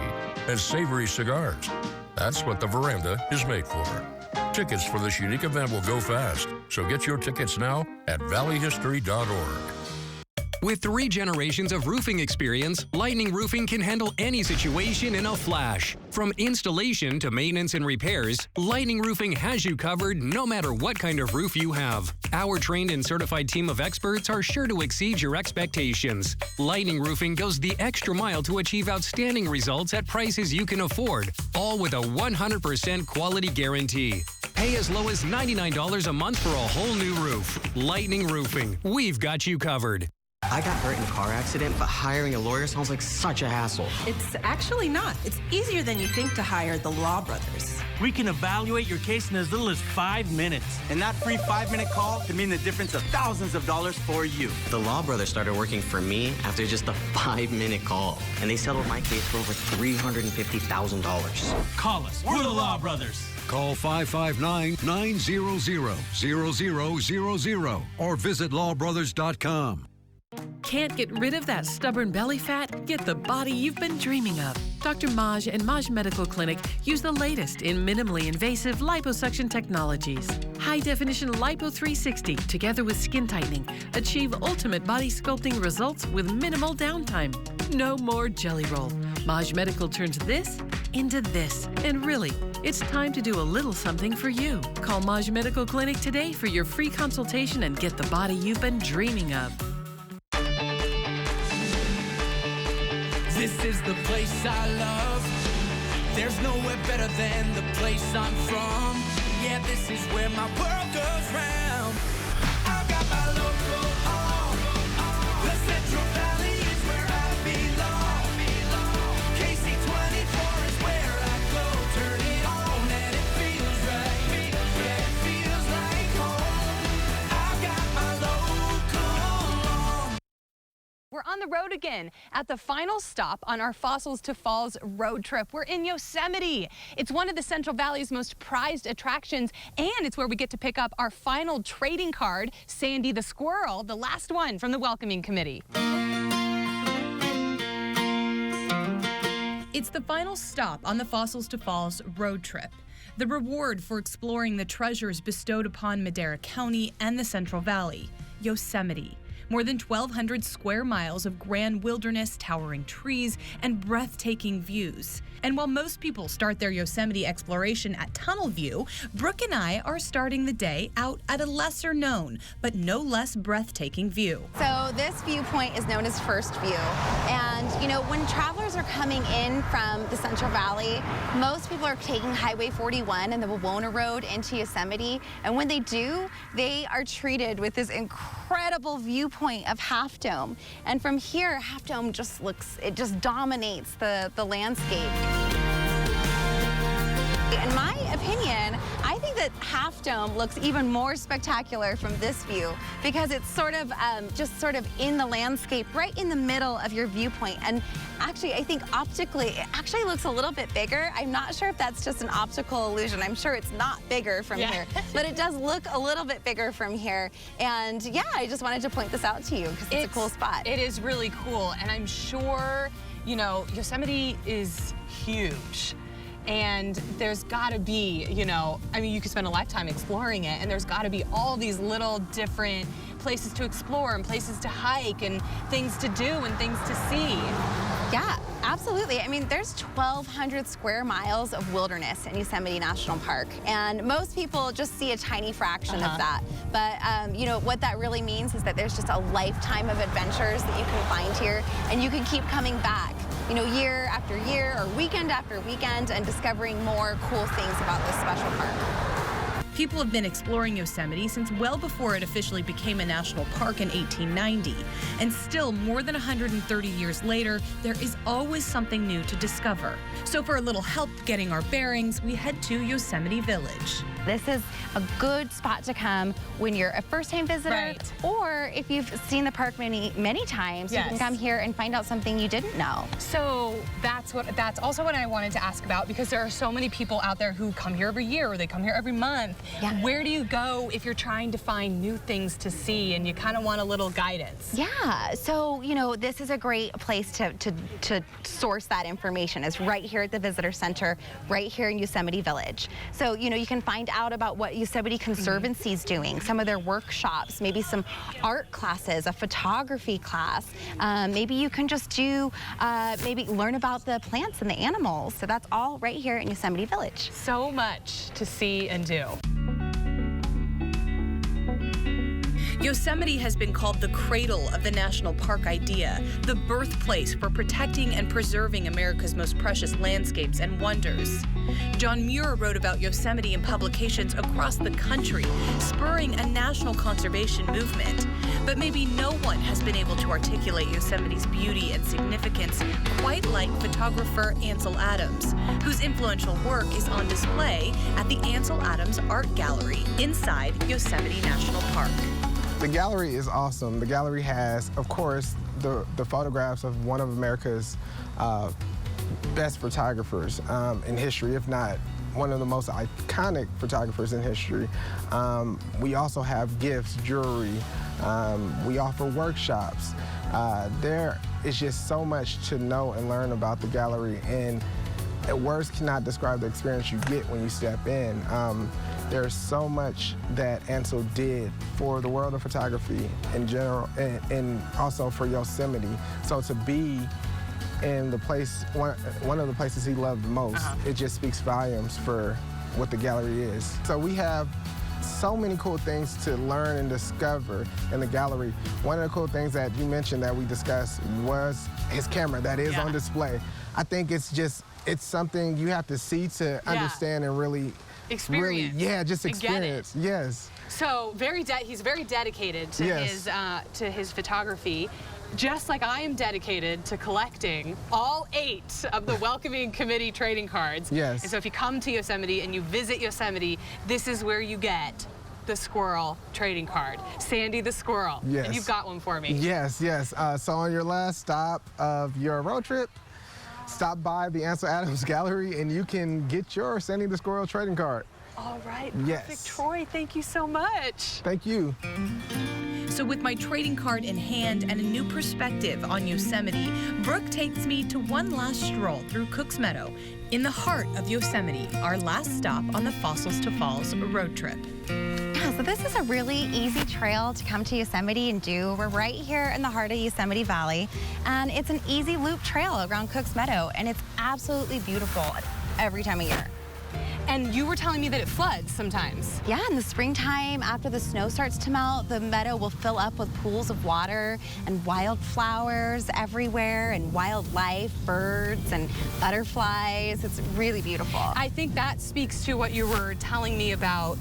and savory cigars. That's what the veranda is made for. Tickets for this unique event will go fast, so get your tickets now at valleyhistory.org. With 3 generations of roofing experience, Lightning Roofing can handle any situation in a flash. From installation to maintenance and repairs, Lightning Roofing has you covered no matter what kind of roof you have. Our trained and certified team of experts are sure to exceed your expectations. Lightning Roofing goes the extra mile to achieve outstanding results at prices you can afford, all with a 100% quality guarantee. Pay as low as $99 a month for a whole new roof. Lightning Roofing, we've got you covered. I got hurt in a car accident, but hiring a lawyer sounds like such a hassle. It's actually not. It's easier than you think to hire the Law Brothers. We can evaluate your case in as little as 5 minutes. And that free 5-minute call could mean the difference of thousands of dollars for you. The Law Brothers started working for me after just a 5-minute call, and they settled my case for over $350,000. Call us. We're the Law Brothers. Call 559-900-0000 or visit lawbrothers.com. Can't get rid of that stubborn belly fat? Get the body you've been dreaming of. Dr. Maj and Maj Medical Clinic use the latest in minimally invasive liposuction technologies. High-definition Lipo 360, together with skin tightening, achieve ultimate body sculpting results with minimal downtime. No more jelly roll. Maj Medical turns this into this. And really, it's time to do a little something for you. Call Maj Medical Clinic today for your free consultation and get the body you've been dreaming of. This is the place I love. There's nowhere better than the place I'm from. Yeah, this is where my world goes round. I've got my local home. The Central Valley is where I belong. KSEE 24 is where I go. Turn it on and it feels right. Yeah, it feels like home. I've got my local home. We're on the road again at the final stop on our Fossils to Falls road trip. We're in Yosemite. It's one of the Central Valley's most prized attractions, and it's where we get to pick up our final trading card, Sandy the Squirrel, the last one from the welcoming committee. It's the final stop on the Fossils to Falls road trip. The reward for exploring the treasures bestowed upon Madera County and the Central Valley, Yosemite. More than 1,200 square miles of grand wilderness, towering trees, and breathtaking views. And while most people start their Yosemite exploration at Tunnel View, Brooke and I are starting the day out at a lesser known, but no less breathtaking view. So this viewpoint is known as First View. And, you know, when travelers are coming in from the Central Valley, most people are taking Highway 41 and the Wawona Road into Yosemite. And when they do, they are treated with this incredible viewpoint of Half Dome. And from here, Half Dome just dominates the landscape. In my opinion, I think that Half Dome looks even more spectacular from this view because it's just sort of in the landscape, right in the middle of your viewpoint. And actually, I think optically, it actually looks a little bit bigger. I'm not sure if that's just an optical illusion. I'm sure it's not bigger from here, but it does look a little bit bigger from here. And yeah, I just wanted to point this out to you because it's a cool spot. It is really cool, and I'm sure, you know, Yosemite is huge. And there's gotta be, you know, I mean, you could spend a lifetime exploring it, and there's gotta be all these little different places to explore and places to hike and things to do and things to see. Yeah, absolutely. I mean, there's 1,200 square miles of wilderness in Yosemite National Park, and most people just see a tiny fraction of that. But, you know, what that really means is that there's just a lifetime of adventures that you can find here, and you can keep coming back, you know, year after year or weekend after weekend and discovering more cool things about this special park. People have been exploring Yosemite since well before it officially became a national park in 1890. And still, more than 130 years later, there is always something new to discover. So for a little help getting our bearings, we head to Yosemite Village. This is a good spot to come when you're a first-time visitor, or if you've seen the park many times, you can come here and find out something you didn't know. So that's also what I wanted to ask about, because there are so many people out there who come here every year or they come here every month. Where do you go if you're trying to find new things to see and you kind of want a little guidance? Yeah, so, you know, this is a great place to source that information. It's right here at the Visitor Center, right here in Yosemite Village. So, you know, you can find out about what Yosemite Conservancy is doing, some of their workshops, maybe some art classes, a photography class. Maybe you can just do, maybe learn about the plants and the animals. So that's all right here in Yosemite Village. So much to see and do. Yosemite has been called the cradle of the national park idea, the birthplace for protecting and preserving America's most precious landscapes and wonders. John Muir wrote about Yosemite in publications across the country, spurring a national conservation movement. But maybe no one has been able to articulate Yosemite's beauty and significance quite like photographer Ansel Adams, whose influential work is on display at the Ansel Adams Art Gallery inside Yosemite National Park. The gallery is awesome. The gallery has, of course, the photographs of one of America's best photographers in history, if not one of the most iconic iconic photographers in history. We also have gifts, jewelry. We offer workshops. There is just so much to know and learn about the gallery, and words cannot describe the experience you get when you step in. There's so much that Ansel did for the world of photography in general, and also for Yosemite. So to be in the place, one of the places he loved the most, it just speaks volumes for what the gallery is. So we have so many cool things to learn and discover in the gallery. One of the cool things that you mentioned that we discussed was his camera that is on display. I think it's something you have to see to understand and really experience. Just experience. Yes. So he's very dedicated to his photography. Just like I am dedicated to collecting all 8 of the Welcoming Committee trading cards. Yes. And so if you come to Yosemite and you visit Yosemite, this is where you get the squirrel trading card. Sandy the squirrel. Yes. And you've got one for me. Yes. So on your last stop of your road trip, stop by the Ansel Adams Gallery and you can get your Sandy the Squirrel trading card. All right. Perfect. Yes. Troy, thank you so much. Thank you. So with my trading card in hand and a new perspective on Yosemite, Brooke takes me to one last stroll through Cook's Meadow in the heart of Yosemite, our last stop on the Fossils to Falls road trip. Yeah, so this is a really easy trail to come to Yosemite and do. We're right here in the heart of Yosemite Valley, and it's an easy loop trail around Cook's Meadow, and it's absolutely beautiful every time of year. And you were telling me that it floods sometimes. Yeah, in the springtime, after the snow starts to melt, the meadow will fill up with pools of water and wildflowers everywhere and wildlife, birds and butterflies. It's really beautiful. I think that speaks to what you were telling me about.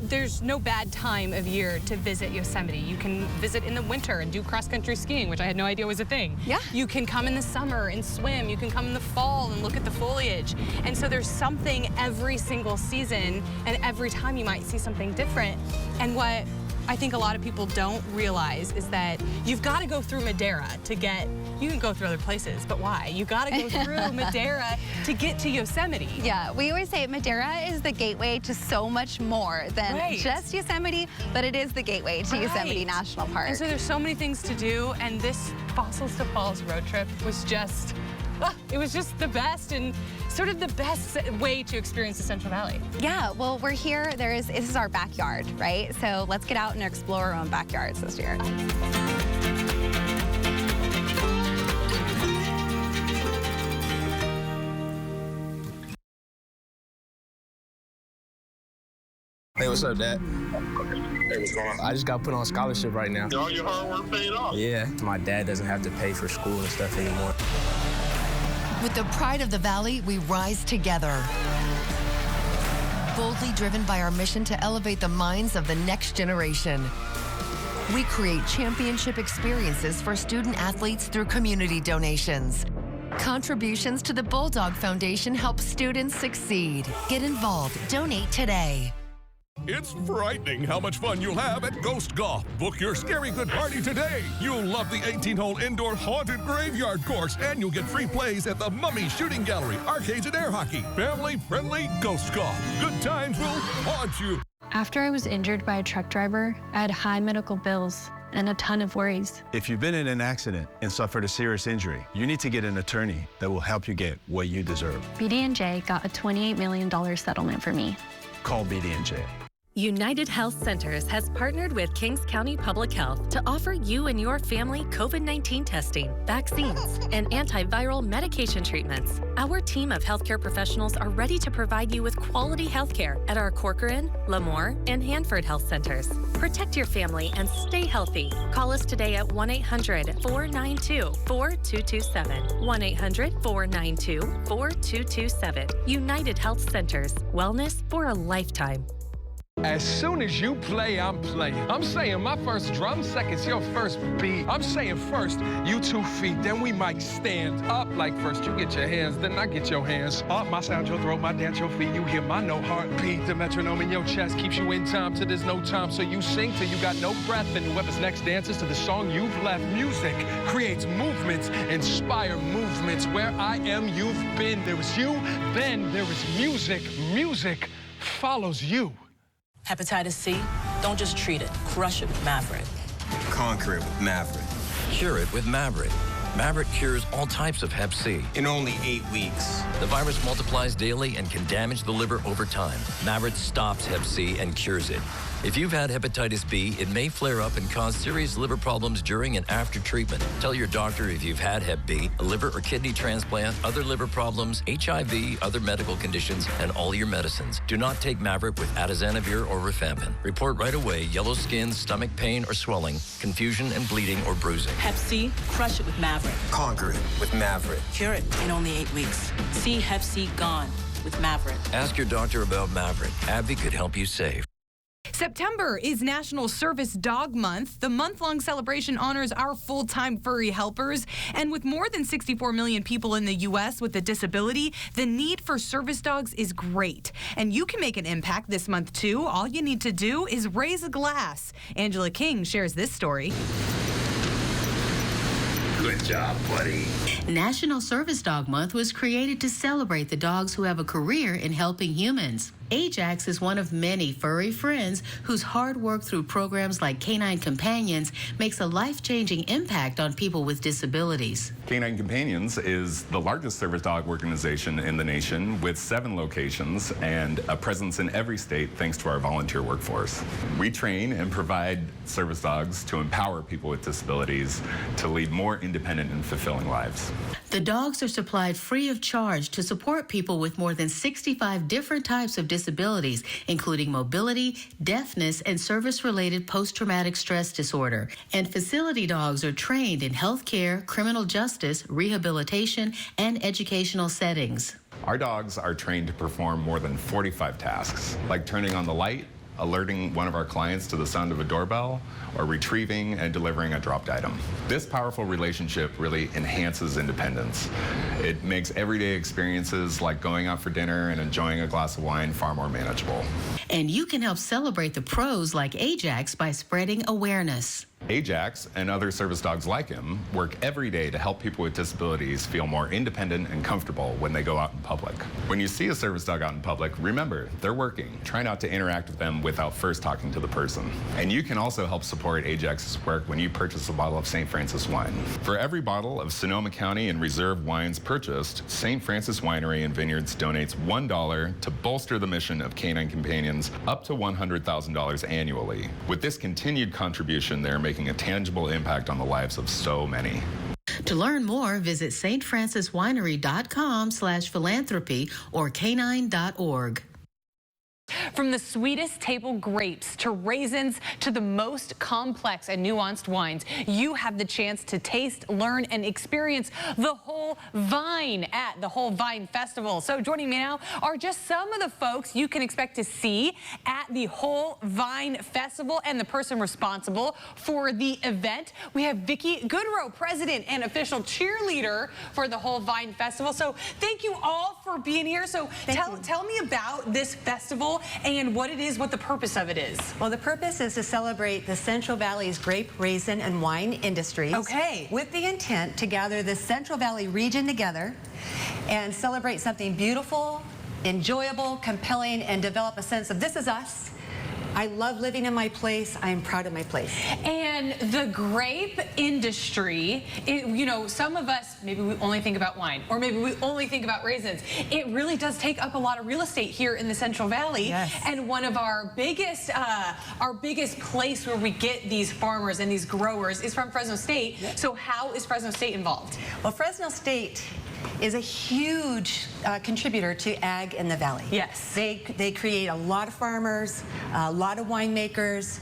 There's no bad time of year to visit Yosemite. You can visit in the winter and do cross-country skiing, which I had no idea was a thing. Yeah. You can come in the summer and swim. You can come in the fall and look at the foliage. And so there's something every single season, and every time you might see something different. And what I think a lot of people don't realize is that you've got to go through Madera to get, you can go through other places, but why? You got to go through Madera to get to Yosemite. Yeah, we always say Madera is the gateway to so much more than just Yosemite, but it is the gateway to Yosemite National Park. And so there's so many things to do, and this Fossils to Falls road trip was just, it was just the best, and sort of the best way to experience the Central Valley. Yeah, well, we're here. This is our backyard, right? So let's get out and explore our own backyards this year. Hey, what's up, Dad? Hey, what's going on? I just got put on scholarship right now. All your hard work paid off. Yeah, my dad doesn't have to pay for school and stuff anymore. With the pride of the Valley, we rise together. Boldly driven by our mission to elevate the minds of the next generation. We create championship experiences for student athletes through community donations. Contributions to the Bulldog Foundation help students succeed. Get involved. Donate today. It's frightening how much fun you'll have at Ghost Golf. Book your scary good party today. You'll love the 18-hole indoor haunted graveyard course, and you'll get free plays at the Mummy Shooting Gallery, arcades, and air hockey. Family-friendly Ghost Golf. Good times will haunt you. After I was injured by a truck driver, I had high medical bills and a ton of worries. If you've been in an accident and suffered a serious injury, you need to get an attorney that will help you get what you deserve. BD&J got a $28 million settlement for me. Call BD&J. United Health Centers has partnered with Kings County Public Health to offer you and your family COVID-19 testing, vaccines, and antiviral medication treatments. Our team of healthcare professionals are ready to provide you with quality healthcare at our Corcoran, Lemoore, and Hanford Health Centers. Protect your family and stay healthy. Call us today at 1-800-492-4227. 1-800-492-4227. United Health Centers. Wellness for a lifetime. As soon as you play, I'm playing. I'm saying my first drum, second's your first beat. I'm saying first, you 2 feet, then we might stand up. Like first you get your hands, then I get your hands up. My sound, your throat, my dance, your feet. You hear my no heartbeat. The metronome in your chest keeps you in time till there's no time. So you sing till you got no breath, and whoever's next dances to the song you've left. Music creates movements, inspire movements. Where I am, you've been. There was you, then there was music. Music follows you. Hepatitis C, don't just treat it, crush it with Maverick. Conquer it with Maverick. Cure it with Maverick. Maverick cures all types of Hep C. In only 8 weeks. The virus multiplies daily and can damage the liver over time. Maverick stops Hep C and cures it. If you've had hepatitis B, it may flare up and cause serious liver problems during and after treatment. Tell your doctor if you've had Hep B, a liver or kidney transplant, other liver problems, HIV, other medical conditions, and all your medicines. Do not take Maverick with atazanavir or rifampin. Report right away yellow skin, stomach pain or swelling, confusion and bleeding or bruising. Hep C, crush it with Maverick. Conquer it with Maverick. Cure it in only 8 weeks. See Hep C gone with Maverick. Ask your doctor about Maverick. AbbVie could help you save. September is National Service Dog Month. The month-long celebration honors our full-time furry helpers. And with more than 64 million people in the U.S. with a disability, the need for service dogs is great. And you can make an impact this month, too. All you need to do is raise a glass. Angela King shares this story. Good job, buddy. National Service Dog Month was created to celebrate the dogs who have a career in helping humans. Ajax is one of many furry friends whose hard work through programs like Canine Companions makes a life-changing impact on people with disabilities. Canine Companions is the largest service dog organization in the nation with 7 locations and a presence in every state thanks to our volunteer workforce. We train and provide service dogs to empower people with disabilities to lead more independent and fulfilling lives. The dogs are supplied free of charge to support people with more than 65 different types of disabilities, including mobility, deafness, and service-related post-traumatic stress disorder. And facility dogs are trained in healthcare, criminal justice, rehabilitation, and educational settings. Our dogs are trained to perform more than 45 tasks, like turning on the light, alerting one of our clients to the sound of a doorbell, or retrieving and delivering a dropped item. This powerful relationship really enhances independence. It makes everyday experiences like going out for dinner and enjoying a glass of wine far more manageable. And you can help celebrate the pros like Ajax by spreading awareness. Ajax and other service dogs like him work every day to help people with disabilities feel more independent and comfortable when they go out in public. When you see a service dog out in public, remember, they're working. Try not to interact with them without first talking to the person. And you can also help support Ajax's work when you purchase a bottle of St. Francis wine. For every bottle of Sonoma County and Reserve wines purchased, St. Francis Winery and Vineyards donates $1 to bolster the mission of Canine Companions up to $100,000 annually. With this continued contribution, they're making a tangible impact on the lives of so many. To learn more, visit stfranciswinery.com/philanthropy or canine.org. From the sweetest table grapes to raisins to the most complex and nuanced wines, you have the chance to taste, learn, and experience the whole vine at the Whole Vine Festival. So joining me now are just some of the folks you can expect to see at the Whole Vine Festival and the person responsible for the event. We have Vicki Goodrow, president and official cheerleader for the Whole Vine Festival. So thank you all for being here. So tell me about this festival and what it is, what the purpose of it is. Well, the purpose is to celebrate the Central Valley's grape, raisin, and wine industries. Okay. With the intent to gather the Central Valley region together and celebrate something beautiful, enjoyable, compelling, and develop a sense of this is us. I love living in my place. I am proud of my place. And the grape industry, you know, some of us, maybe we only think about wine, or maybe we only think about raisins. It really does take up a lot of real estate here in the Central Valley. Yes. And one of our biggest place where we get these farmers and these growers is from Fresno State. Yep. So how is Fresno State involved? Well, Fresno State is a huge contributor to ag in the valley. Yes. They create a lot of farmers, a lot of winemakers,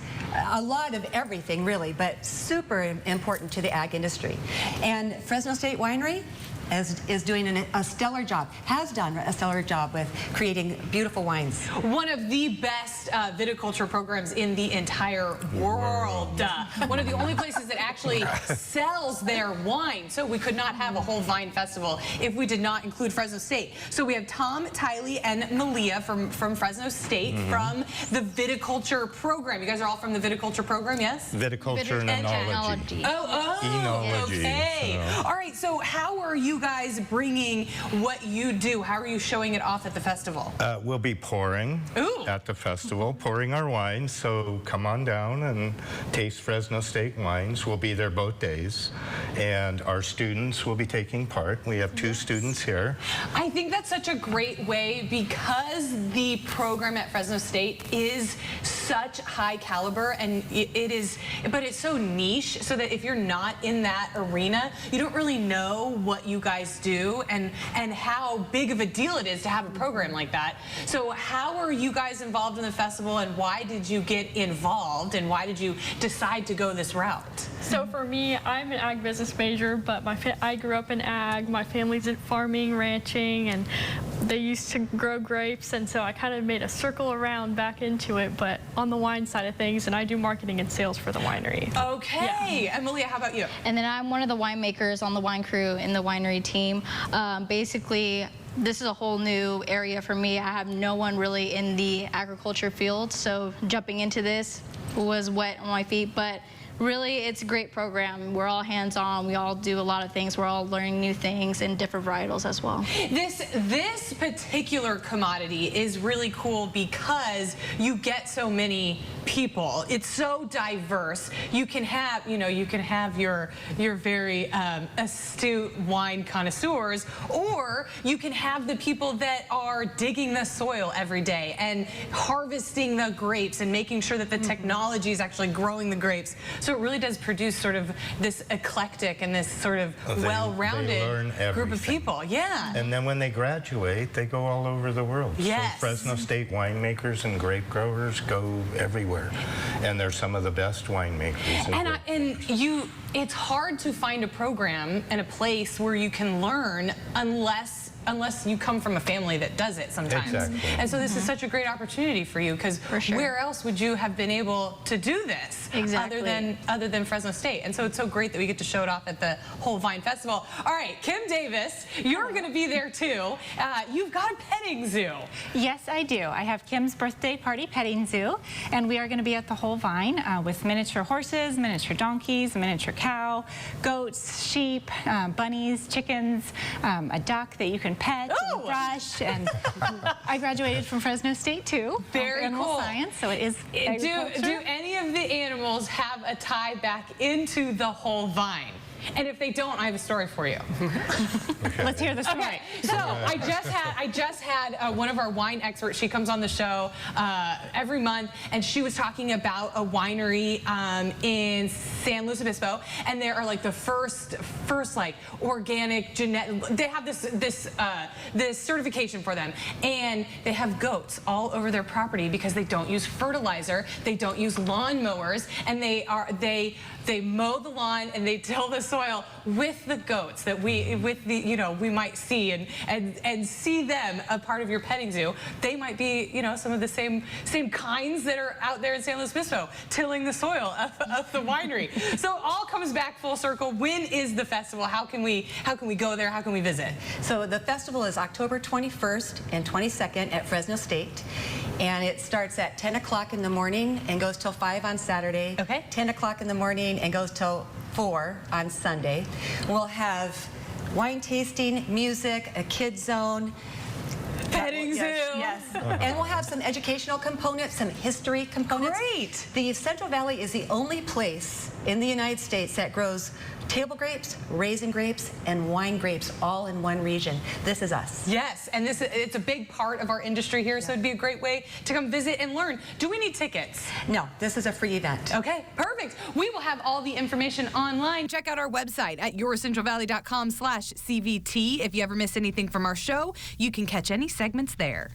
a lot of everything really, but super important to the ag industry. And Fresno State Winery is doing a stellar job, has done a stellar job with creating beautiful wines. One of the best viticulture programs in the entire world. One of the only places that actually sells their wine. So we could not have a Whole Vine Festival if we did not include Fresno State. So we have Tom, Tylee, and Malia from Fresno State from the viticulture program. You guys are all from the viticulture program, yes? Viticulture and enology. Oh, Enology. okay. So. All right, so how are you you guys bringing what you do? How are you showing it off at the festival? We'll be pouring at the festival, pouring our wines. So come on down and taste Fresno State wines. We'll be there both days. And our students will be taking part. We have 2 students here. I think that's such a great way, because the program at Fresno State is such high caliber, and but it's so niche, so that if you're not in that arena, you don't really know what you guys do and how big of a deal it is to have a program like that. So how are you guys involved in the festival, and why did you get involved, and why did you decide to go this route? So for me, I'm an ag business major, but I grew up in ag. My family's in farming, ranching, and they used to grow grapes, and so I kind of made a circle around back into it, but on the wine side of things, and I do marketing and sales for the winery. Okay. Yeah. And Malia, how about you? And then I'm one of the winemakers on the wine crew in the winery team. Basically, this is a whole new area for me. I have no one really in the agriculture field, so jumping into this was wet on my feet, but really, it's a great program. We're all hands-on. We all do a lot of things. We're all learning new things and different varietals as well. This particular commodity is really cool because you get so many people. It's so diverse. You can have, your very astute wine connoisseurs, or you can have the people that are digging the soil every day and harvesting the grapes and making sure that the technology is actually growing the grapes. So it really does produce sort of this eclectic and this sort of well-rounded group of people. Yeah. And then when they graduate, they go all over the world. Yes. So Fresno State winemakers and grape growers go everywhere. And they're some of the best winemakers. It's hard to find a program and a place where you can learn unless you come from a family that does it sometimes. Exactly. And so this is such a great opportunity for you, because where else would you have been able to do this other than Fresno State? And so it's so great that we get to show it off at the Whole Vine Festival. All right, Kim Davis, you're going to be there too. You've got a petting zoo. Yes, I do. I have Kim's birthday party petting zoo, and we are going to be at the Whole Vine with miniature horses, miniature donkeys, miniature cow, goats, sheep, bunnies, chickens, a duck that you can pet and brush, and I graduated from Fresno State too. Very animal cool. Science, so it is agriculture. Do any of the animals have a tie back into the Whole Vine? And if they don't, I have a story for you. Let's hear the story. Okay, so I just had one of our wine experts. She comes on the show every month, and she was talking about a winery in San Luis Obispo, and they are like the first like organic genetic. They have this certification for them, and they have goats all over their property because they don't use fertilizer, they don't use lawn mowers, and they mow the lawn and they till the soil with the goats that we might see and see them a part of your petting zoo. They might be some of the same kinds that are out there in San Luis Obispo tilling the soil of the winery. So it all comes back full circle. When is the festival? How can we go there? How can we visit? So the festival is October 21st and 22nd at Fresno State, and it starts at 10 o'clock in the morning and goes till 5 on Saturday. Okay. 10 o'clock in the morning and goes till 4 on Sunday. We'll have wine tasting, music, a kids zone, petting zoo. Yes. And we'll have some educational components, some history components. Great. The Central Valley is the only place in the United States that grows table grapes, raisin grapes, and wine grapes all in one region. This is us. Yes, and it's a big part of our industry here, so it'd be a great way to come visit and learn. Do we need tickets? No, this is a free event. Okay, perfect. We will have all the information online. Check out our website at yourcentralvalley.com/CVT. If you ever miss anything from our show, you can catch any segments there.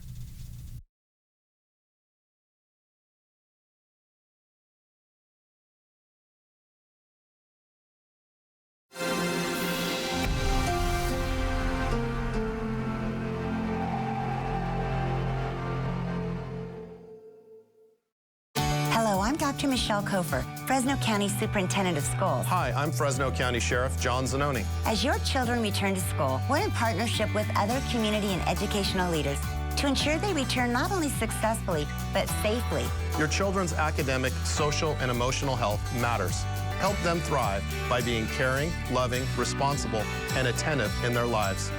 I'm Dr. Michelle Kofer, Fresno County Superintendent of Schools. Hi, I'm Fresno County Sheriff John Zanoni. As your children return to school, we're in partnership with other community and educational leaders to ensure they return not only successfully, but safely. Your children's academic, social, and emotional health matters. Help them thrive by being caring, loving, responsible, and attentive in their lives.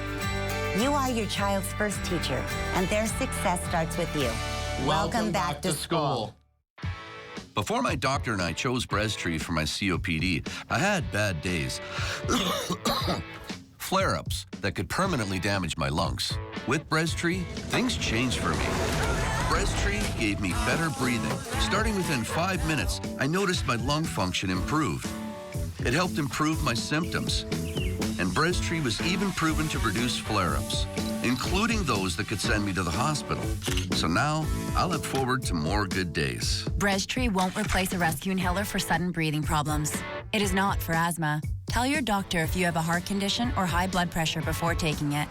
You are your child's first teacher, and their success starts with you. Welcome back to school. Before my doctor and I chose Breasttree for my COPD, I had bad days. Flare-ups that could permanently damage my lungs. With Breasttree, things changed for me. Breasttree gave me better breathing. Starting within 5 minutes, I noticed my lung function improved. It helped improve my symptoms. And Breasttree was even proven to reduce flare-ups, including those that could send me to the hospital. So now, I look forward to more good days. Breasttree won't replace a rescue inhaler for sudden breathing problems. It is not for asthma. Tell your doctor if you have a heart condition or high blood pressure before taking it.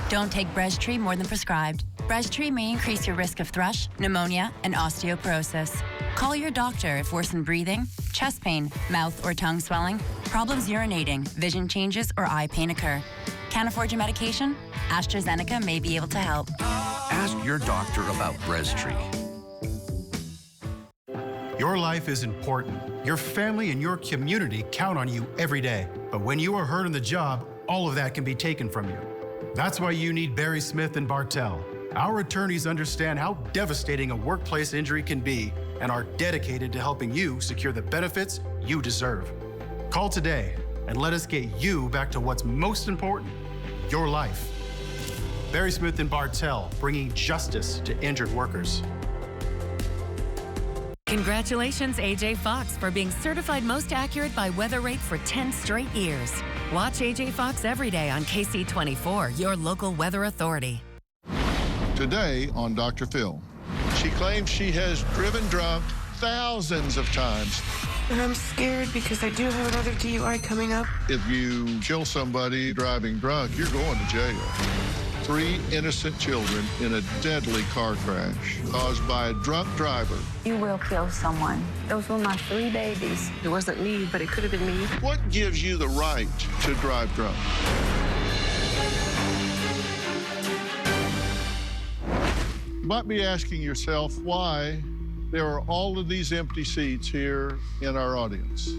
Don't take Breasttree more than prescribed. Breasttree may increase your risk of thrush, pneumonia, and osteoporosis. Call your doctor if worsened breathing, chest pain, mouth or tongue swelling, problems urinating, vision changes, or eye pain occur. Can't afford your medication? AstraZeneca may be able to help. Ask your doctor about Breasttree. Your life is important. Your family and your community count on you every day. But when you are hurt on the job, all of that can be taken from you. That's why you need Barry Smith and Bartell. Our attorneys understand how devastating a workplace injury can be and are dedicated to helping you secure the benefits you deserve. Call today and let us get you back to what's most important, your life. Barry Smith and Bartell, bringing justice to injured workers. Congratulations, AJ Fox, for being certified most accurate by Weather Rate for 10 straight years. Watch AJ Fox every day on KSEE 24, your local weather authority. Today on Dr. Phil. She claims she has driven drunk thousands of times. And I'm scared because I do have another DUI coming up. If you kill somebody driving drunk, you're going to jail. 3 innocent children in a deadly car crash caused by a drunk driver. You will kill someone. Those were my 3 babies. It wasn't me, but it could have been me. What gives you the right to drive drunk? You might be asking yourself why there are all of these empty seats here in our audience.